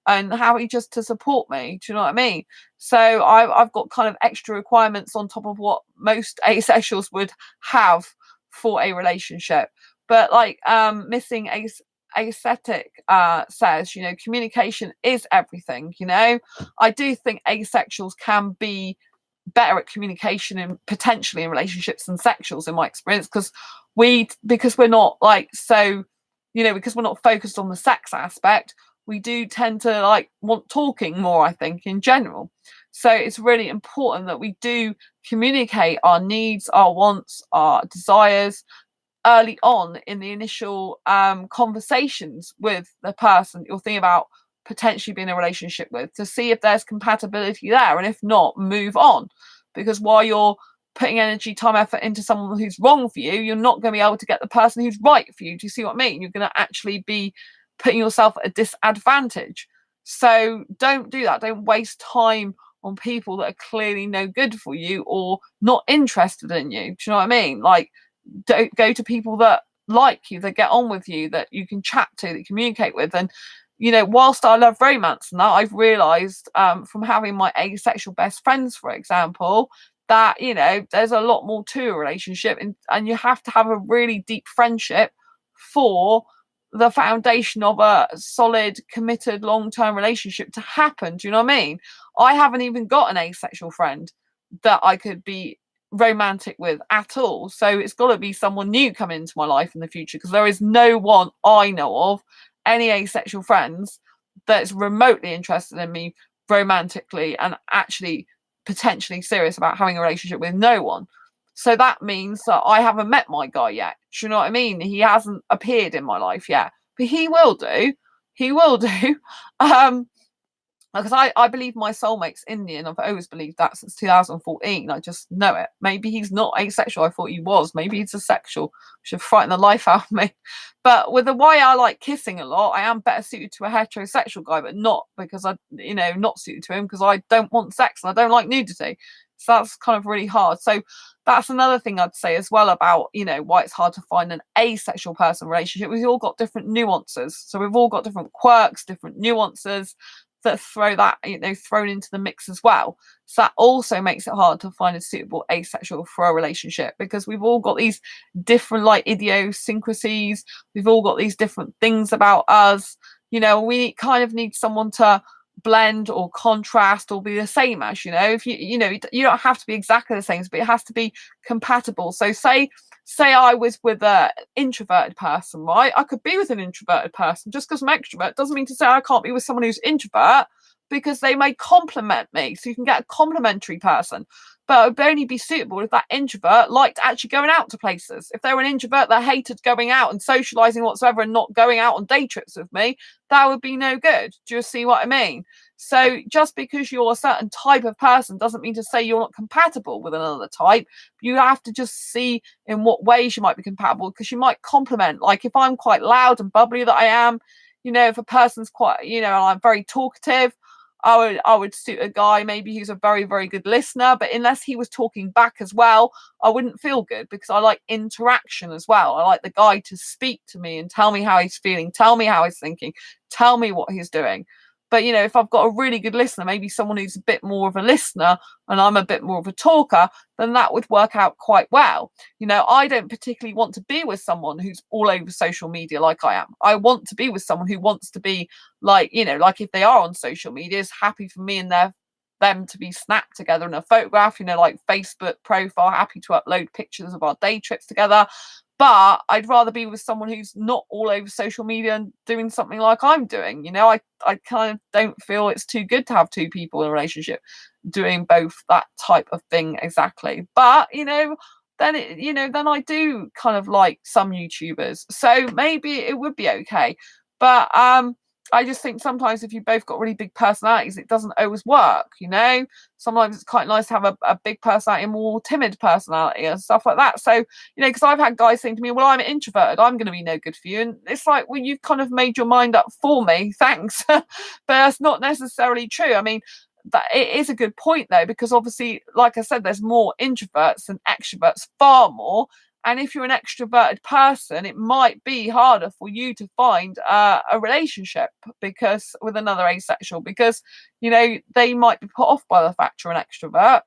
and happy just to support me. Do you know what I mean? So I've got kind of extra requirements on top of what most asexuals would have for a relationship. But like missing ascetic says, communication is everything. I do think asexuals can be better at communication and potentially in relationships than sexuals in my experience, because we're not like so, because we're not focused on the sex aspect, we do tend to like want talking more, I think, in general. So it's really important that we do communicate our needs, our wants, our desires early on in the initial conversations with the person you're thinking about potentially being in a relationship with, to see if there's compatibility there, and if not, move on. Because while you're putting energy, time, effort into someone who's wrong for you, you're not going to be able to get the person who's right for you. Do you see what I mean? You're going to actually be putting yourself at a disadvantage. So don't do that. Don't waste time on people that are clearly no good for you or not interested in you. Do you know what I mean? Like, don't go to people that like you, that get on with you, that you can chat to, that you communicate with. And whilst I love romance and that, I've realized from having my asexual best friends, for example, that there's a lot more to a relationship, and you have to have a really deep friendship for the foundation of a solid, committed, long-term relationship to happen. Do you know what I mean? I haven't even got an asexual friend that I could be romantic with at all. So it's got to be someone new coming into my life in the future, because there is no one I know of, any asexual friends, that's remotely interested in me romantically and actually potentially serious about having a relationship with. No one. So that means that I haven't met my guy yet. Do you know what I mean? He hasn't appeared in my life yet, but he will do. He will do. Because I believe my soulmate's Indian. I've always believed that since 2014. I just know it. Maybe he's not asexual. I thought he was. Maybe he's asexual, which would frighten the life out of me. But with the way I like kissing a lot, I am better suited to a heterosexual guy, but not because not suited to him, because I don't want sex and I don't like nudity. So that's kind of really hard. So that's another thing I'd say as well about, why it's hard to find an asexual person relationship. We've all got different nuances. So we've all got different quirks, different nuances that throw that, thrown into the mix as well. So that also makes it hard to find a suitable asexual for a relationship, because we've all got these different like idiosyncrasies. We've all got these different things about us. We kind of need someone to blend or contrast or be the same as, if you don't have to be exactly the same, but it has to be compatible. So say I was with an introverted person, right? I could be with an introverted person. Just because I'm extrovert doesn't mean to say I can't be with someone who's introvert, because they may complement me. So you can get a complementary person. But it would only be suitable if that introvert liked actually going out to places. If they were an introvert that hated going out and socialising whatsoever and not going out on day trips with me, that would be no good. Do you see what I mean? So just because you're a certain type of person doesn't mean to say you're not compatible with another type. You have to just see in what ways you might be compatible, because you might complement. Like if I'm quite loud and bubbly that I am, if a person's quite, I'm very talkative, I would suit a guy maybe who's a very, very good listener, but unless he was talking back as well, I wouldn't feel good, because I like interaction as well. I like the guy to speak to me and tell me how he's feeling, tell me how he's thinking, tell me what he's doing. But, if I've got a really good listener, maybe someone who's a bit more of a listener and I'm a bit more of a talker, then that would work out quite well. I don't particularly want to be with someone who's all over social media like I am. I want to be with someone who wants to be like if they are on social media, is happy for me and them to be snapped together in a photograph, like Facebook profile, happy to upload pictures of our day trips together. But I'd rather be with someone who's not all over social media and doing something like I'm doing. I kind of don't feel it's too good to have two people in a relationship doing both that type of thing exactly. But, then I do kind of like some YouTubers. So maybe it would be okay. But I just think sometimes if you both got really big personalities, it doesn't always work, Sometimes it's quite nice to have a big personality and more timid personality and stuff like that. So, because I've had guys saying to me, well, I'm introverted, I'm going to be no good for you. And it's like, well, you've kind of made your mind up for me. Thanks. But that's not necessarily true. I mean, that it is a good point though, because obviously, like I said, there's more introverts than extroverts, far more. And if you're an extroverted person, it might be harder for you to find a relationship because with another asexual, because, they might be put off by the fact you're an extrovert.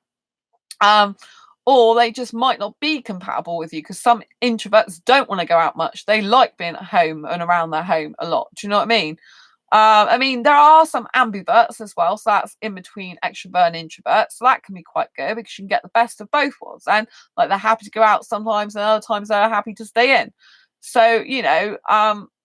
Or they just might not be compatible with you, because some introverts don't want to go out much. They like being at home and around their home a lot. Do you know what I mean? There are some ambiverts as well, so that's in between extrovert and introvert, so that can be quite good because you can get the best of both worlds, and like they're happy to go out sometimes and other times they're happy to stay in. So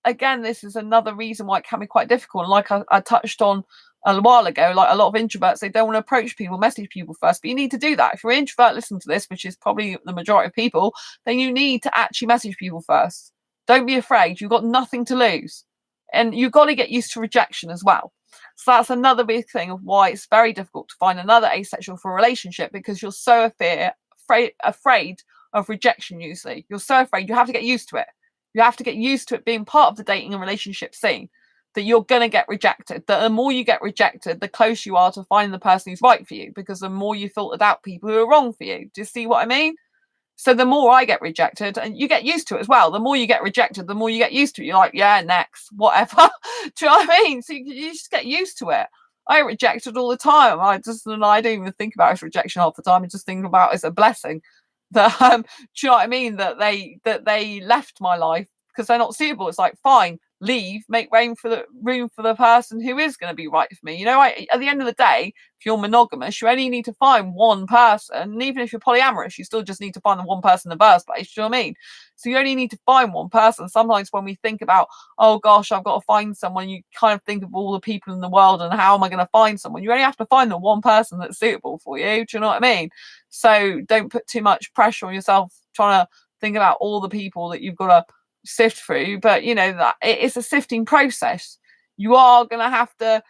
again, this is another reason why it can be quite difficult. And like I touched on a while ago, like a lot of introverts, they don't want to approach people, message people first, but you need to do that. If you're an introvert listening to this, which is probably the majority of people, then you need to actually message people first. Don't be afraid. You've got nothing to lose. And you've got to get used to rejection as well. So that's another big thing of why it's very difficult to find another asexual for a relationship, because you're so afraid of rejection usually. You're so afraid. You have to get used to it. You have to get used to it being part of the dating and relationship scene, that you're going to get rejected. That the more you get rejected, the closer you are to finding the person who's right for you, because the more you filtered out people who are wrong for you. Do you see what I mean? So the more I get rejected, and you get used to it as well, the more you get rejected, the more you get used to it. You're like, yeah, next, whatever. Do you know what I mean? So you just get used to it. I get rejected all the time. I don't even think about it as rejection half the time. I just think about it as a blessing. That do you know what I mean? That they left my life because they're not suitable. It's like, fine, leave, make room for the person who is going to be right for me. At the end of the day, if you're monogamous, you only need to find one person. And even if you're polyamorous, you still just need to find the one person in the first place. Do you know what I mean? So you only need to find one person. Sometimes when we think about, oh gosh, I've got to find someone, you kind of think of all the people in the world and how am I going to find someone? You only have to find the one person that's suitable for you. Do you know what I mean? So don't put too much pressure on yourself trying to think about all the people that you've got to sift through. But that it's a sifting process. You are going to have to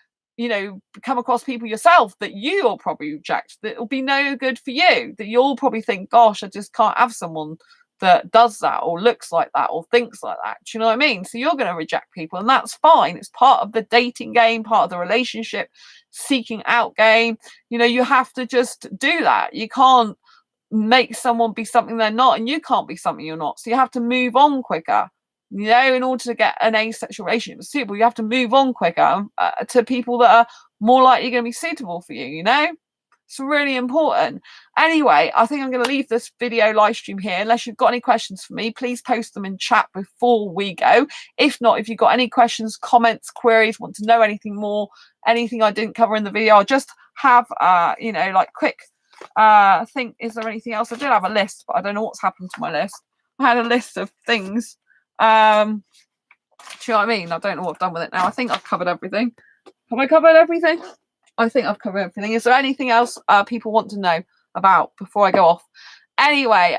come across people yourself that you'll probably reject, that will be no good for you, that you'll probably think, gosh, I just can't have someone that does that or looks like that or thinks like that. Do you know what I mean? So you're going to reject people, and that's fine. It's part of the dating game, part of the relationship seeking out game. You have to just do that. You can't make someone be something they're not, and you can't be something you're not. So you have to move on quicker. In order to get an asexual relationship suitable, you have to move on quicker to people that are more likely going to be suitable for you. It's really important. Anyway, I think I'm going to leave this video live stream here. Unless you've got any questions for me, please post them in chat before we go. If not, if you've got any questions, comments, queries, want to know anything more, anything I didn't cover in the video, I'll just have, you know, like quick think, is there anything else? I did have a list, but I don't know what's happened to my list. I had a list of things. Do you know what I mean? I don't know what I've done with it now. I think I've covered everything. Have I covered everything? I think I've covered everything. Is there anything else people want to know about before I go off? Anyway,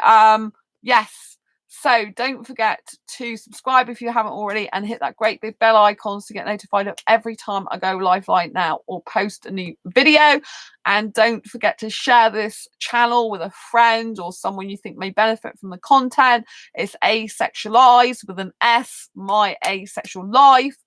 yes. So don't forget to subscribe if you haven't already, and hit that great big bell icon to get notified of every time I go live right now or post a new video. And don't forget to share this channel with a friend or someone you think may benefit from the content. It's Asexualized with an S, my asexual life.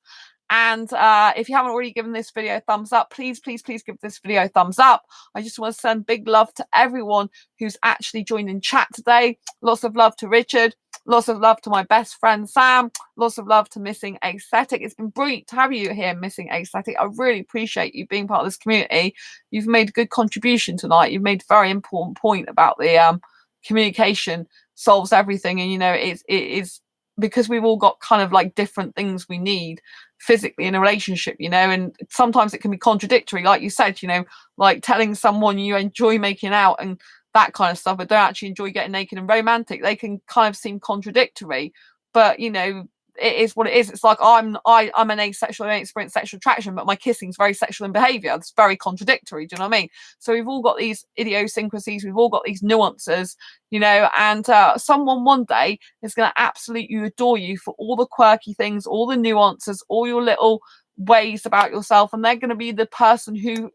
And if you haven't already given this video a thumbs up, please give this video a thumbs up. I just want to send big love to everyone who's actually joined in chat today. Lots of love to Richard. Lots of love to my best friend Sam. Lots of love to Missing Aesthetic. It's been brilliant to have you here, Missing Aesthetic. I really appreciate you being part of this community. You've made a good contribution tonight. You've made a very important point about the communication solves everything. And, you know, it is because we've all got kind of like different things we need physically in a relationship, you know, and sometimes it can be contradictory, like you said, you know, like telling someone you enjoy making out and that kind of stuff, but don't actually enjoy getting naked and romantic. They can kind of seem contradictory, but you know, it is what it is. It's like I'm an asexual, I don't experience sexual attraction, but my kissing is very sexual in behavior. It's very contradictory. Do you know what I mean? So we've all got these idiosyncrasies, we've all got these nuances, you know, and someone one day is going to absolutely adore you for all the quirky things, all the nuances, all your little ways about yourself, and they're going to be the person who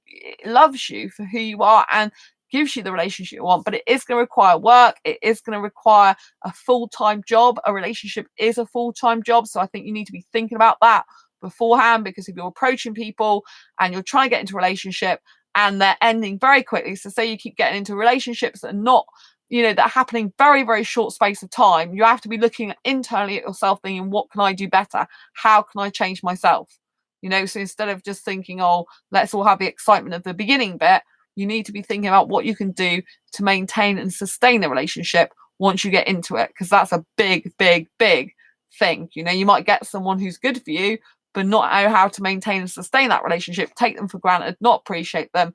loves you for who you are and gives you the relationship you want. But it is going to require work. It is going to require a full-time job. A relationship is a full-time job, so I think you need to be thinking about that beforehand, because if you're approaching people and you're trying to get into a relationship and they're ending very quickly, so say you keep getting into relationships that are not, you know, that are happening very, very short space of time, you have to be looking internally at yourself, thinking, what can I do better? How can I change myself? You know, so instead of just thinking, oh, let's all have the excitement of the beginning bit, you need to be thinking about what you can do to maintain and sustain the relationship once you get into it, because that's a big, big, big thing. You know, you might get someone who's good for you, but not know how to maintain and sustain that relationship, take them for granted, not appreciate them,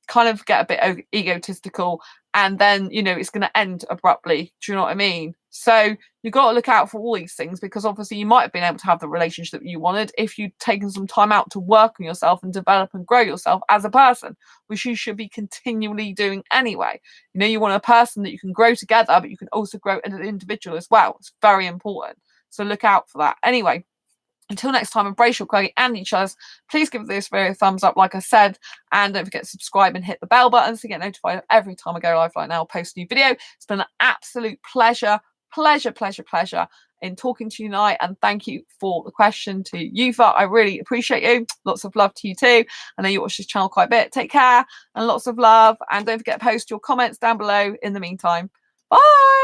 kind of get a bit egotistical, and then, you know, it's going to end abruptly. Do you know what I mean? So you've got to look out for all these things, because obviously you might have been able to have the relationship you wanted if you'd taken some time out to work on yourself and develop and grow yourself as a person, which you should be continually doing anyway. You know, you want a person that you can grow together, but you can also grow as an individual as well. It's very important. So look out for that. Anyway, until next time, embrace your quirky and each other's. Please give this video a thumbs up, like I said, and don't forget to subscribe and hit the bell button to get notified every time I go live right now, post a new video. It's been an absolute pleasure in talking to you tonight, and thank you for the question to Yufa. I really appreciate you. Lots of love to you too. I know you watch this channel quite a bit. Take care and lots of love, and don't forget to post your comments down below in the meantime. Bye.